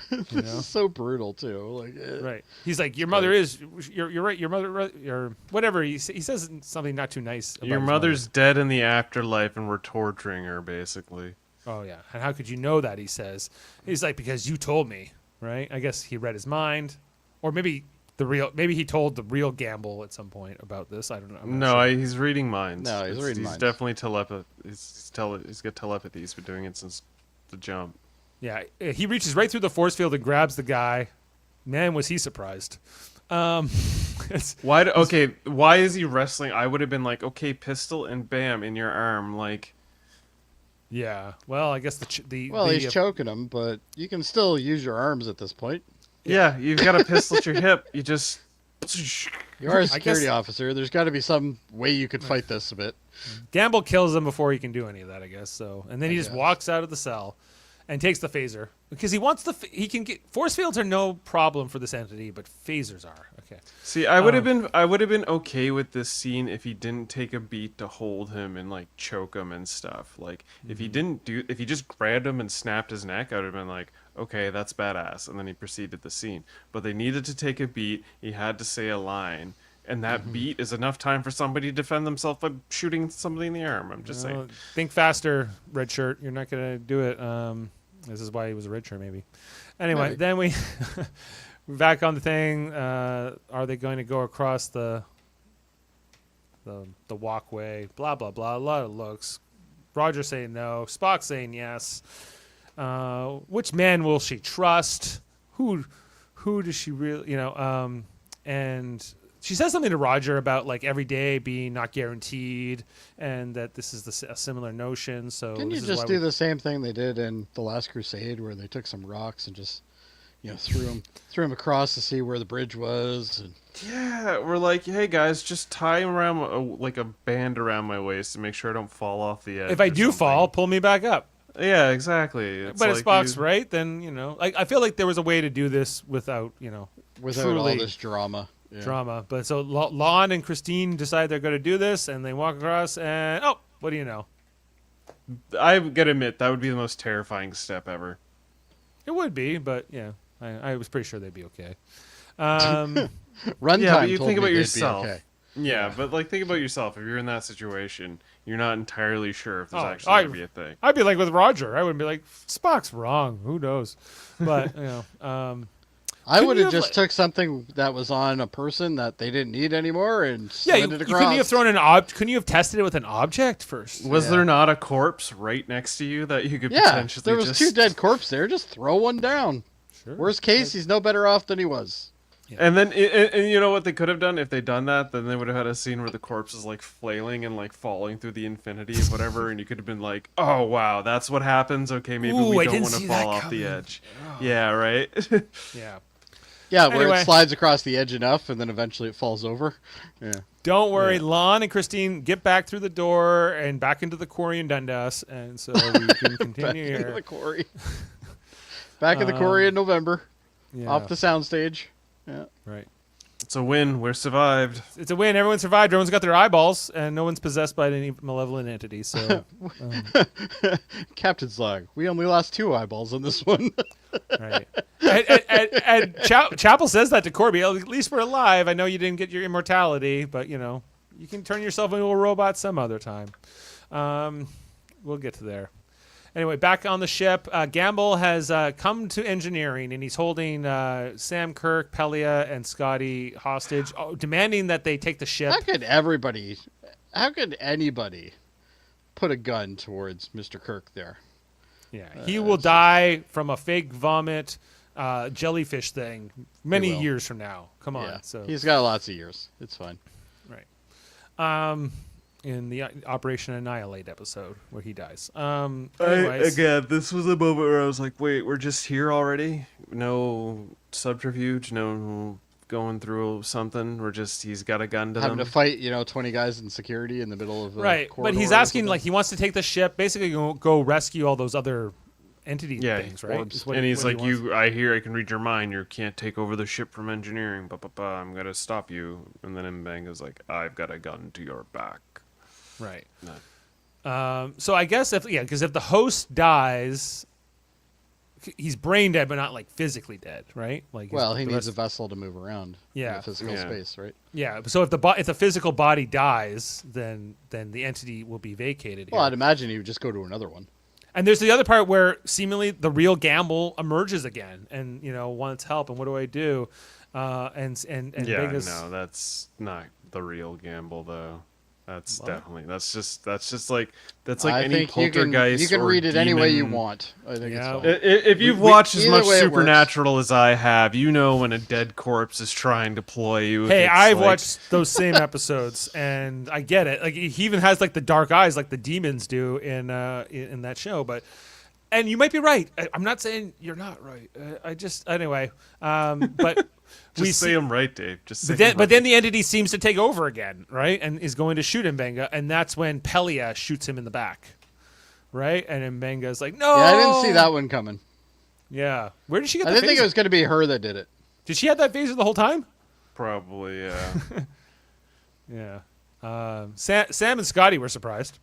This is so brutal too. Like, right? He's like, your mother is. You're right. Your mother, or whatever. He says something not too nice. About your mother's dead in the afterlife, and we're torturing her, basically. Oh yeah. And how could you know that? He says. He's like, because you told me, right? I guess he read his mind, or maybe. Maybe he told the real Gamble at some point about this. I don't know. No, he's reading minds. No, he's reading minds. He's definitely telepathy. He's got telepathy. He's been doing it since the jump. Yeah, he reaches right through the force field and grabs the guy. Man, was he surprised. Why is he wrestling? I would have been like, okay, pistol and bam in your arm, like. Yeah. Well, I guess he's choking him, but you can still use your arms at this point. Yeah, you've got a pistol at your hip. You just. You are a security officer. There's got to be some way you could fight this a bit. Gamble kills him before he can do any of that, I guess. So, and then he just walks out of the cell and takes the phaser because he wants he can get force fields are no problem for this entity, but phasers are. Okay. See, I would have been okay with this scene if he didn't take a beat to hold him and like choke him and stuff. Like if he just grabbed him and snapped his neck, I would have been like, okay, that's badass. And then he proceeded the scene. But they needed to take a beat. He had to say a line. And that beat is enough time for somebody to defend themselves by shooting somebody in the arm. I'm just saying. Think faster, red shirt. You're not going to do it. This is why he was a red shirt, maybe. Anyway, Maybe. then we're back on the thing. Are they going to go across the walkway? Blah, blah, blah. A lot of looks. Roger saying no. Spock saying yes. Which man will she trust? Who does she really, and she says something to Roger about like every day being not guaranteed, and that this is a similar notion. So Didn't you this is just why do the same thing they did in The Last Crusade, where they took some rocks and just, threw them across to see where the bridge was? And... Yeah, we're like, hey guys, just tie him around like a band around my waist to make sure I don't fall off the edge. if I or do something. fall, pull me back up. Yeah, exactly. But if Spock's right, then I feel like there was a way to do this without without truly all this drama. Yeah. drama. But so Lon and Christine decide they're going to do this, and they walk across, and what do you know? I gotta admit, that would be the most terrifying step ever. It would be, but yeah, I was pretty sure they'd be okay. Runtime. Yeah, but you told think me about they'd be yourself. okay. Yeah, but like think about yourself. If you're in that situation, you're not entirely sure if there's Oh, actually gonna be a thing. I'd be like with Roger. I wouldn't be like, Spock's wrong. Who knows? But I Couldn't would you have have, just took something that was on a person that they didn't need anymore and yeah, slid you it couldn't across. you have thrown couldn't you have tested it with an object first? Was Yeah. there not a corpse right next to you that you could Yeah, potentially there was just... two dead corpses there. Just throw one down. Sure. Worst case, he's no better off than he was. And then, and you know what they could have done if they'd done that? Then they would have had a scene where the corpse is like flailing and like falling through the infinity of whatever, and you could have been like, "Oh wow, that's what happens." Okay, maybe Ooh, I we don't didn't want to see fall that off the coming. edge. Yeah, right. Yeah. Yeah, where Anyway. it slides across the edge enough, and then eventually it falls over. Yeah. Don't worry, Yeah. Lon and Christine get back through the door and back into the quarry and Dundas, and so we can continue Back into here. the quarry. Back in the quarry in November, Yeah, off the soundstage. Yeah. right. It's a win. We're survived. It's a win. Everyone survived. Everyone's got their eyeballs, and no one's possessed by any malevolent entity. So, Captain's log. We only lost 2 eyeballs on this one. right. And Chapel says that to Corby. At least we're alive. I know you didn't get your immortality, but you can turn yourself into a robot some other time. We'll get to there. Anyway, back on the ship, Gamble has come to engineering, and he's holding Sam Kirk, Pelia, and Scotty hostage, demanding that they take the ship. How could anybody put a gun towards Mr. Kirk there? Yeah, he will die from a fake vomit jellyfish thing many will. years from now. Come on. Yeah. So He's got lots of years. It's fine. right. In the Operation Annihilate episode where he dies. Anyways, Again, this was a moment where I was like, "Wait, we're just here already? No subterfuge, no going through something. He's got a gun to Having them." to fight, 20 guys in security in the middle of a right, but corridor he's or asking something. like he wants to take the ship, basically go rescue all those other entity Yeah, things, right? orbs. Is what- And he's what like, he wants. I hear I can read your mind. You can't take over the ship from engineering. I'm gonna stop you." And then Mbanga's like, "I've got a gun to your back." Right. No. So I guess because if the host dies, he's brain dead, but not like physically dead, right? Like, Well, he the needs a rest- vessel to move around in Yeah. the physical Yeah. space, right? Yeah. So if the physical body dies, then the entity will be vacated. Well, here. I'd imagine he would just go to another one. And there's the other part where seemingly the real Gamble emerges again, and wants help. And what do I do? And Yeah, Vegas, no, that's not the real Gamble though. That's like I any think poltergeist. you can or read it any way you demon. want. I think Yeah. it's fine. If you've We- watched as either much way it works. Supernatural as I have, you know when a dead corpse is trying to ploy you. hey, It's I've like- watched those same episodes, and I get it. Like he even has like the dark eyes, like the demons do in that show. And you might be right. I'm not saying you're not right. Anyway. But we Just say see. I'm right, Dave. Just say. But then the entity seems to take over again, right? And is going to shoot Mbenga, and that's when Pelia shoots him in the back, right? And Mbenga's like, "No!" Yeah, I didn't see that one coming. Yeah, where did she get I that? didn't think it phaser? was going to be her that did it. Did she have that phaser the whole time? Probably, yeah. Yeah. Sam and Scotty were surprised.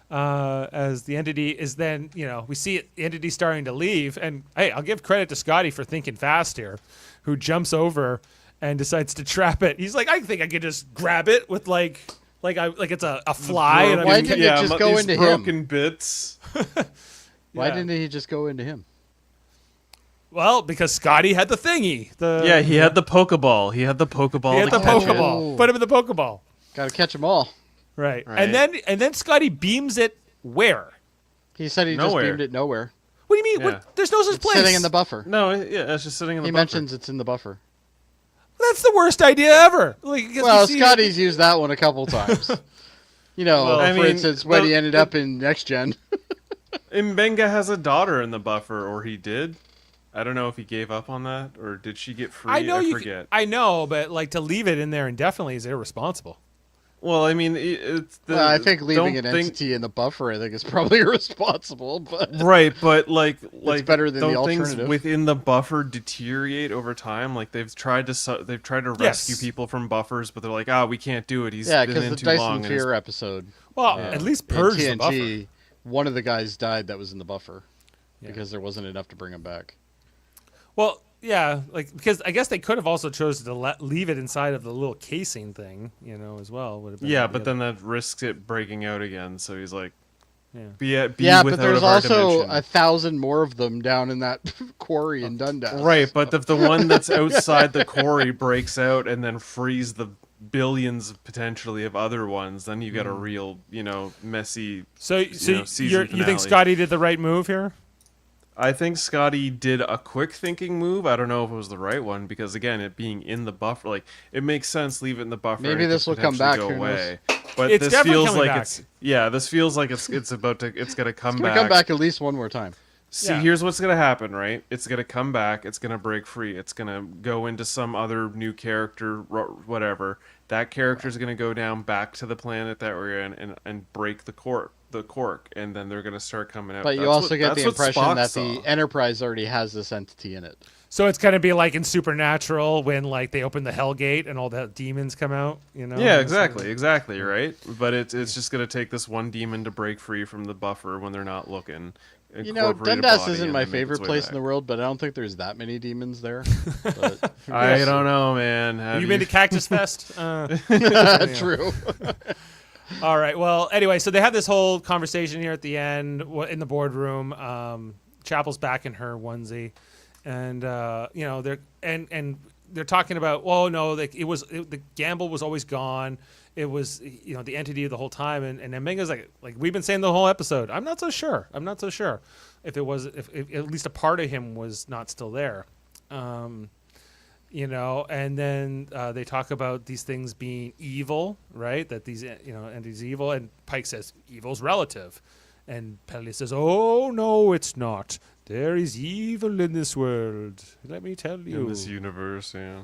as the entity is then, we see the entity starting to leave. And hey, I'll give credit to Scotty for thinking fast here, who jumps over and decides to trap it. He's like, I think I could just grab it with like it's a fly. And Why didn't it just go into broken him? bits. Why didn't he just go into him? Well, because Scotty had the thingy. He had the Pokeball. He had the Pokeball. He had the to catch it. Pokeball. Put him in the Pokeball. Got to catch them all. Right. Right. And then Scotty beams it where? He said he Nowhere. just beamed it nowhere. What do you mean? Yeah. There's no such It's place. sitting in the buffer. No, it's just sitting in the He buffer. mentions it's in the buffer. That's the worst idea ever. Well, Scotty's used that one a couple times. Well, I for mean, instance, when he ended up in Next Gen. Mbenga has a daughter in the buffer, or he did. I don't know if he gave up on that, or did she get free? I forget. I know, but to leave it in there indefinitely is irresponsible. Well, I mean, it's the. I think leaving an entity in the buffer, I think, is probably irresponsible. But Right, but like better than the don't things alternative. within the buffer deteriorate over time? Like they've tried to rescue people from buffers, but they're like, we can't do it. He's been because in the too Dyson long. Fear episode. Well, at least in purge the TNG, buffer. one of the guys died that was in the buffer Yeah. because there wasn't enough to bring him back. Well, yeah, because I guess they could have also chosen to leave it inside of the little casing thing, as well. Would have been But then that risks it breaking out again. So he's like, be But without there's of our also dimension. 1,000 more of them down in that quarry in Dundas. Right, but if the one that's outside the quarry breaks out and then frees the billions potentially of other ones, then you got a real, messy. So season you think finale. Scotty did the right move here? I think Scotty did a quick thinking move. I don't know if it was the right one because again, it being in the buffer, like it makes sense. Leave it in the buffer. Maybe and it this could will come potentially back, Go who away. But It's this definitely feels coming like back. this feels like it's about to. It's gonna come It's back. going to come back at least one more time. See, Yeah. here's what's gonna happen, right? It's gonna come back. It's gonna break free. It's gonna go into some other new character, whatever. That character's gonna go down back to the planet that we're in and break the cork, and then they're gonna start coming out. But you That's also what- get that's the what impression Spock that saw. the Enterprise already has this entity in it. So it's gonna be like in Supernatural when like they open the Hell Gate and all the demons come out. Yeah, exactly, right. But it's just gonna take this one demon to break free from the buffer when they're not looking. incorporate a Dundas body isn't and my then make its favorite way place back. in the world, but I don't think there's that many demons there. But, I don't know, man. Have You been to Cactus Fest? true. All right. Well, anyway, so they have this whole conversation here at the end in the boardroom. Chapel's back in her onesie, and they're talking about, well, no, the gamble was always gone. It was the entity the whole time, and Mbenga's like we've been saying the whole episode. I'm not so sure if at least a part of him was not still there. And then they talk about these things being evil, right? That these, entities evil. And Pike says, evil's relative. And Pelly says, oh, no, it's not. There is evil in this world. Let me tell you. in this universe, yeah.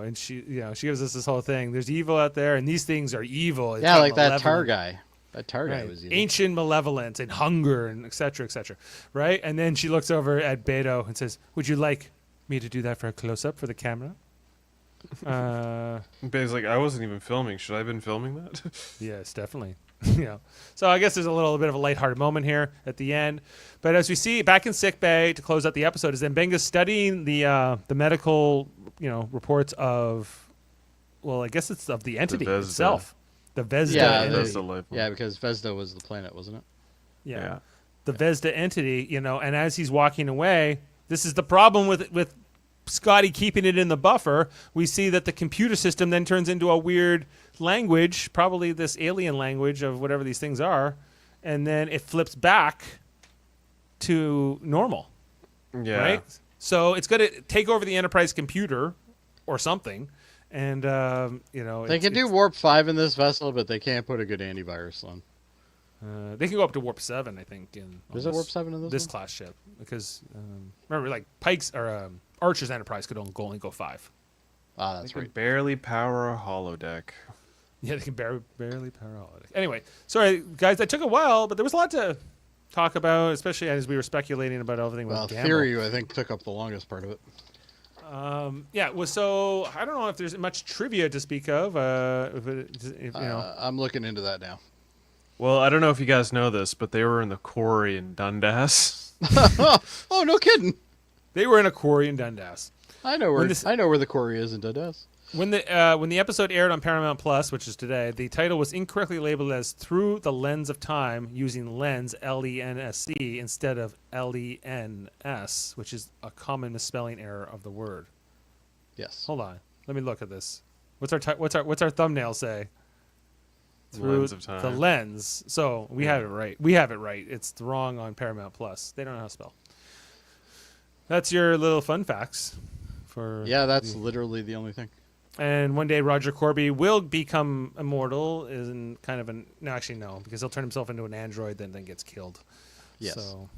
And she gives us this whole thing. There's evil out there, and these things are evil. It's Yeah, not like that Tar malevolent. guy. That Tar guy Right. was evil. Ancient malevolence and hunger and et cetera, right? And then she looks over at Beto and says, would you like me to do that for a close-up for the camera? Bay's like, I wasn't even filming. Should I have been filming that? Yes, definitely. So I guess there's a little bit of a lighthearted moment here at the end. But as we see back in sick bay to close out the episode, is then Benga's studying the medical reports of, well, I guess it's of the entity Vesda. itself, the Vesda Yeah, entity. That's delightful. Yeah, because Vesda was the planet, wasn't it? Yeah. The Vesda entity, and as he's walking away, this is the problem with Scotty keeping it in the buffer. We see that the computer system then turns into a weird language, probably this alien language of whatever these things are, and then it flips back to normal, Yeah. right? So it's going to take over the Enterprise computer or something, and They can do Warp 5 in this vessel, but they can't put a good antivirus on. they can go up to Warp 7, I think. Is it Warp 7 in this one? class ship? Because remember, like Pike's or Archer's Enterprise could only go 5. Ah, They that's could right. barely power a holodeck. Yeah, they can barely power all of it. Anyway, sorry guys, that took a while, but there was a lot to talk about, especially as we were speculating about everything Well, with Gamble. Theory, I think, took up the longest part of it. So I don't know if there's much trivia to speak of. I'm looking into that now. Well, I don't know if you guys know this, but they were in the quarry in Dundas. Oh, no kidding. They were in a quarry in Dundas. I know where this- I know where the quarry is in Dundas. When the episode aired on Paramount Plus, which is today, the title was incorrectly labeled as "Through the Lens of Time," using lens LENSC instead of LENS, which is a common misspelling error of the word. Yes. Hold on, let me look at this. What's our thumbnail say? Lens of Time. The lens. So we have it right. We have it right. It's wrong on Paramount Plus. They don't know how to spell. That's your little fun facts. Yeah, that's literally the only thing. And one day Roger Corby will become immortal. Isn't kind of an no, actually no, because he'll turn himself into an android, then gets killed. Yes. So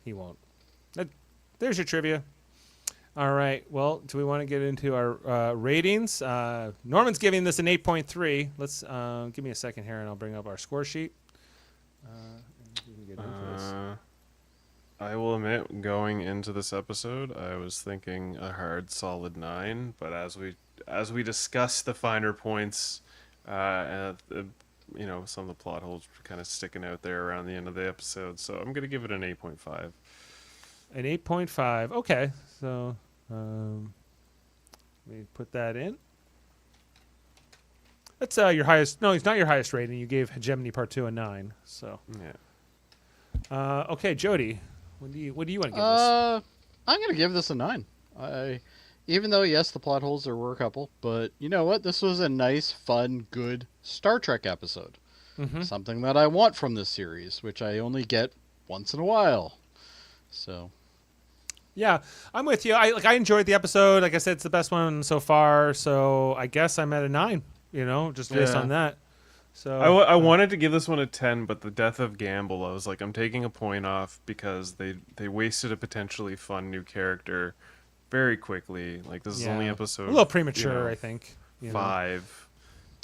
he won't. There's your trivia. All right. Well, do we want to get into our ratings? Norman's giving this an 8.3. Let's give me a second here, and I'll bring up our score sheet. We can get into this. I will admit, going into this episode, I was thinking a hard, solid 9. But as we discuss the finer points, some of the plot holes were kind of sticking out there around the end of the episode. So I'm gonna give it an 8.5. An 8.5. Okay. So let me put that in. That's your highest. No, it's not your highest rating. You gave Hegemony Part 2 a 9. So Yeah. okay, Jody. What do you want to give this? I'm gonna give this a 9. Even though yes, the plot holes there were a couple, but you know what? This was a nice, fun, good Star Trek episode. Mm-hmm. Something that I want from this series, which I only get once in a while. So. Yeah, I'm with you. I enjoyed the episode. Like I said, it's the best one so far. So I guess I'm at a 9. Just based on that. So I wanted to give this one a 10, but the death of Gamble, I was like, I'm taking a point off because they wasted a potentially fun new character very quickly. Like, this is only episode a little premature, I think. 5.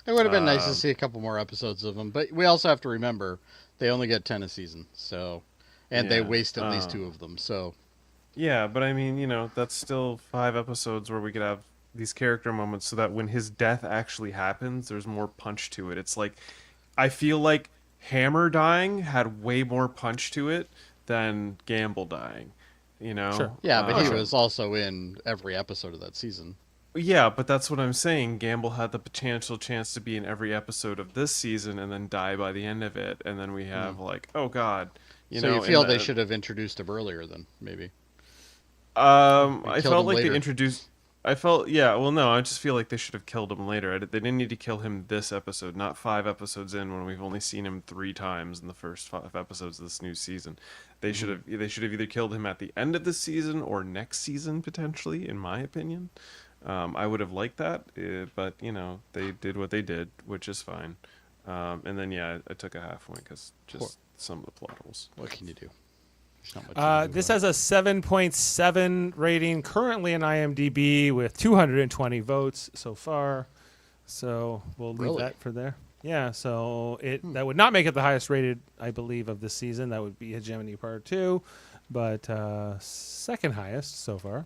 It would have been nice to see a couple more episodes of them, but we also have to remember they only get 10 a season, so they waste at least 2 of them. So yeah, but I mean, that's still 5 episodes where we could have these character moments so that when his death actually happens, there's more punch to it. It's like, I feel like Hammer dying had way more punch to it than Gamble dying, Sure. yeah, but he was also in every episode of that season. Yeah, but that's what I'm saying. Gamble had the potential chance to be in every episode of this season and then die by the end of it, and then we have oh god, so you feel they should have introduced him earlier then, maybe? I felt like they introduced. I just feel like they should have killed him later. They didn't need to kill him this episode, not 5 episodes in when we've only seen him 3 times in the first 5 episodes of this new season. They should have either killed him at the end of the season or next season potentially, in my opinion. I would have liked that, but they did what they did, which is fine. And then I took a half point because just some of the plot holes. What can you do? Not much This has a 7.7 rating currently in IMDb with 220 votes so far. So we'll leave that for there. Yeah, so that would not make it the highest rated, I believe, of this season. That would be Hegemony Part 2, but second highest so far.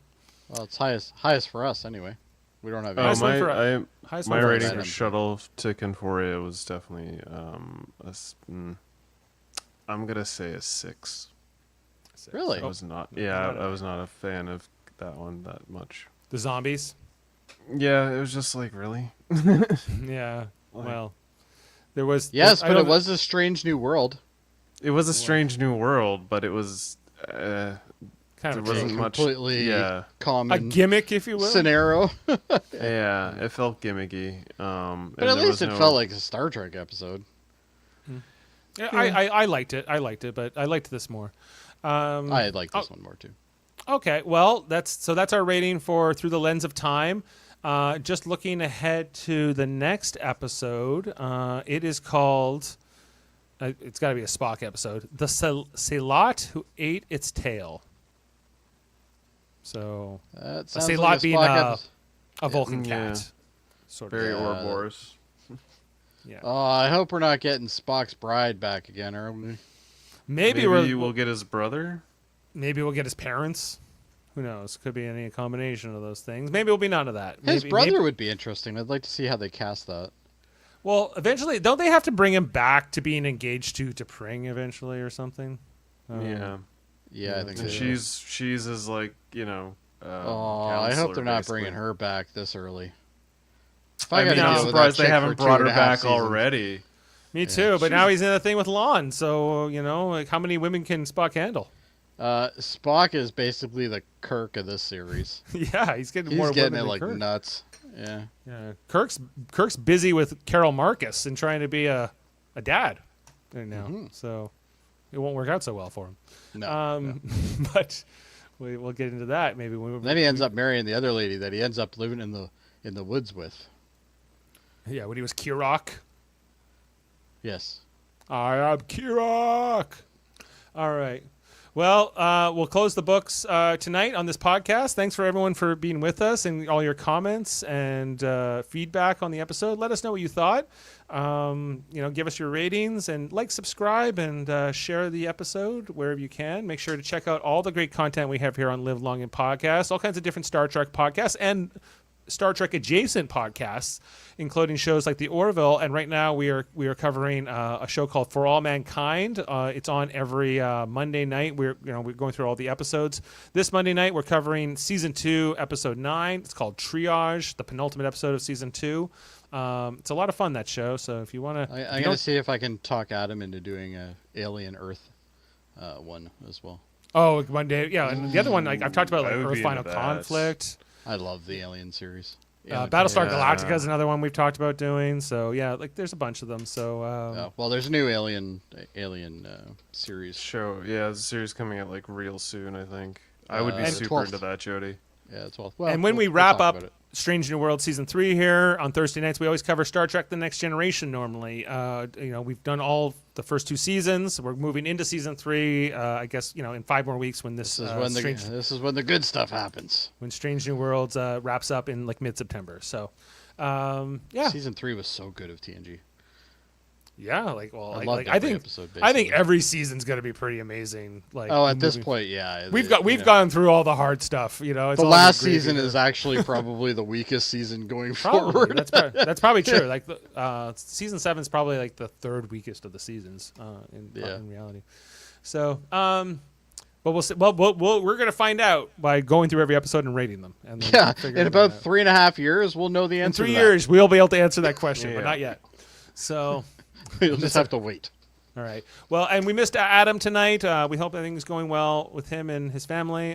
Well, it's highest for us anyway. We don't have any. My rating for Shuttle to Conforia was definitely I'm gonna say a 6. Really? I was not. Yeah, I was not a fan of that one that much. The zombies. Yeah, it was just like, really. Yeah. Well, there was. Yes, but it was a strange new world. It was a strange new world, but it was kind there of wasn't much. Completely common. a gimmick, if you will. Scenario. Yeah, it felt gimmicky. But at least it felt like a Star Trek episode. Yeah, I liked it. But I liked this more. I like this one more too. Okay, well, that's our rating for Through the Lens of Time. Just looking ahead to the next episode, it is called. It's got to be a Spock episode. The Salat Who Ate Its Tail. So That a sounds Salat like a being Spock episode. a Vulcan Yeah. cat, sort of. very Ouroboros. Yeah. Oh, I hope we're not getting Spock's bride back again, are we? Maybe we'll get his brother. Maybe we'll get his parents. Who knows? Could be any combination of those things. Maybe it'll be none of that. His maybe, brother would be interesting. I'd like to see how they cast that. Well, eventually, don't they have to bring him back to being engaged to Pring eventually or something? Yeah. Yeah, I think so. And she's his like, you know. Oh, I hope they're not basically. bringing her back this early. If I mean, gotta I'm deal with surprised that they chick haven't for brought her 2.5 back seasons. already. Me too, but now he's in a thing with Lon, so, you know, like how many women can Spock handle? Spock is basically the Kirk of this series. Yeah, he's getting He's more getting women it than like Kirk. nuts. Yeah. Yeah, Kirk's busy with Carol Marcus and trying to be a dad right now, so it won't work out so well for him. No. But we'll get into that maybe. Then he ends up marrying the other lady that he ends up living in the woods with. Yeah, when he was Kirok. Yes. I am Kirok. All right. Well, we'll close the books tonight on this podcast. Thanks for everyone for being with us and all your comments and feedback on the episode. Let us know what you thought. Give us your ratings and subscribe, and share the episode wherever you can. Make sure to check out all the great content we have here on Live Long and Podcast, all kinds of different Star Trek podcasts and Star Trek adjacent podcasts, including shows like The Orville. And right now we are covering a show called For All Mankind. It's on every Monday night. We're going through all the episodes. This Monday night we're covering season 2, episode 9. It's called Triage, the penultimate episode of season 2. It's a lot of fun, that show. So if you want to, I'm gonna see if I can talk Adam into doing a Alien Earth one as well. Oh, Monday, yeah. And the other one, I've talked about, I would Earth be Final into that. Conflict. I love the Alien series. Battlestar Yeah. Galactica is another one we've talked about doing. So yeah, there's a bunch of them. So Well, there's a new Alien series. Show, yeah, there's a series coming out real soon, I think. I would be and super 12th. into that, Jody. Yeah, it's well. and when we we'll wrap talk up about it. Strange New World season 3 here on Thursday nights, we always cover Star Trek: The Next Generation. Normally, we've done all the first 2 seasons. We're moving into season 3. I guess in 5 more weeks when this This is when the good stuff happens. when Strange New Worlds wraps up in mid-September. So, yeah, Season 3 was so good of TNG. yeah. I loved I every think episode, I think basically. every season's going to be pretty amazing. At this point, yeah. We've gone through all the hard stuff. It's The all last gravy season here. is actually probably the weakest season going Probably. forward. That's probably true. Season 7 is probably the third weakest of the seasons in reality. So, but we'll see. Well, we're gonna find out by going through every episode and rating them. And then Yeah, figure in it about out. 3.5 years, we'll know the In answer. 3 to years, we'll be able to answer that question, but Yeah. not yet. So, that. You'll just have to wait. all right. Well, and we missed Adam tonight. We hope everything's going well with him and his family.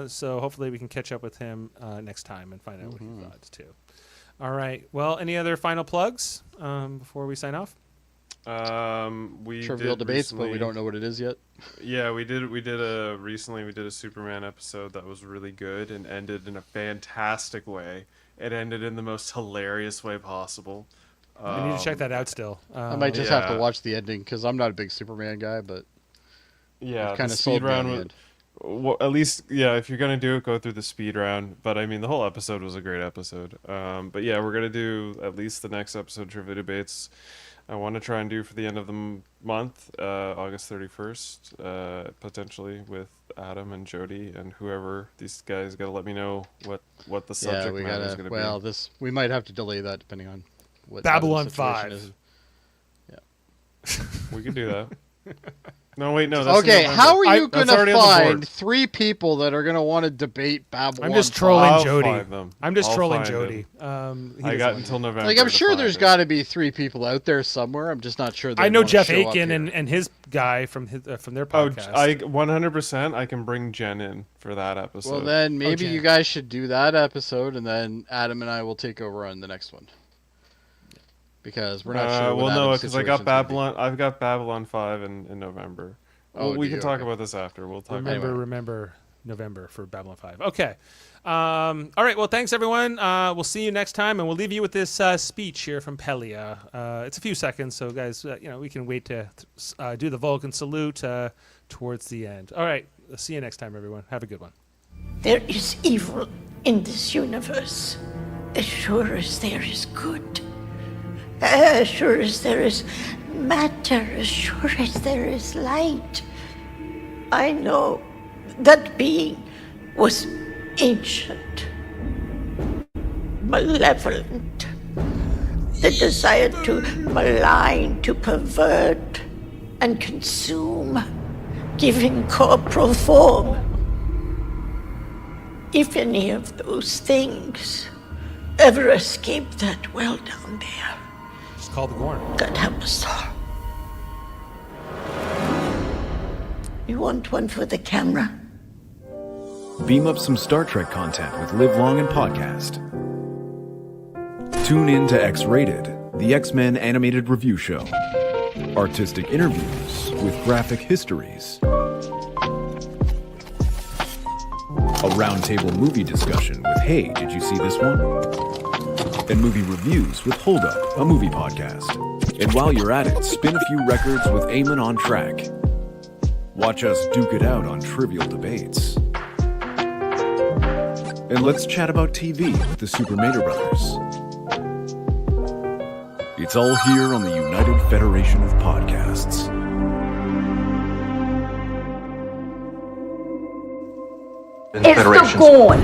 So hopefully we can catch up with him next time and find out what he thought too. All right. Well, any other final plugs before we sign off? We Trivial did debates, but we recently- don't know what it is yet. Yeah, recently we did a Superman episode that was really good and ended in a fantastic way. It ended in the most hilarious way possible. We need to check that out still. I might just have to yeah. watch the ending because I'm not a big Superman guy, but Yeah, kind the of speed sold me on round the was, end. well, at least, yeah, if you're gonna do it, go through the speed round. But I mean, the whole episode was a great episode. But yeah, we're gonna do at least the next episode trivia debates. I want to try and do for the end of the month, August 31st, potentially with Adam and Jody and whoever. These guys got to let me know what the subject we matter is gotta. going to Well, be. we might have to delay that depending on what Babylon the situation 5. is. We can do that. No, wait, no. That's in Okay, November. how are you That's gonna already on the find board. 3 people that are gonna want to debate Babylon? I'm just 5? trolling I'll Jody. find them. I'm just I'll trolling find Jody. them. He I doesn't got want until to. November. Like I'm to sure find there's it. got to be 3 people out there somewhere. I'm just not sure. I know wanna Jeff show up Aiken here. and his guy from their Oh, podcast. I 100%. I can bring Jen in for that episode. Well, then maybe Jen. you guys should do that episode, and then Adam and I will take over on the next one. Because we're not sure. Well, what no, Adam's because I got situation's gonna be. Babylon. I've got Babylon 5 in November. Oh, Well, we do can you? talk Okay. about this after. We'll talk. Remember, about it. remember November for Babylon 5. Okay. All right. Well, thanks everyone. We'll see you next time, and we'll leave you with this speech here from Pelia. It's a few seconds, so guys, we can wait to do the Vulcan salute towards the end. All right. See you next time, everyone. Have a good one. There is evil in this universe, as sure as there is good. As sure as there is matter, as sure as there is light. I know that being was ancient, malevolent, the desire to malign, to pervert, and consume, giving corporal form. If any of those things ever escape that well down there, Just call the Gorn. God help us all. You want one for the camera? Beam up some Star Trek content with Live Long and Podcast. Tune in to X-Rated, the X-Men animated review show. Artistic interviews with graphic histories. A roundtable movie discussion with Hey, did you see this one? And movie reviews with Hold Up, a movie podcast. And while you're at it, spin a few records with Eamon on Track. Watch us duke it out on trivial debates. And let's chat about TV with the Super Mater Brothers. It's all here on the United Federation of Podcasts. It's the Gorn.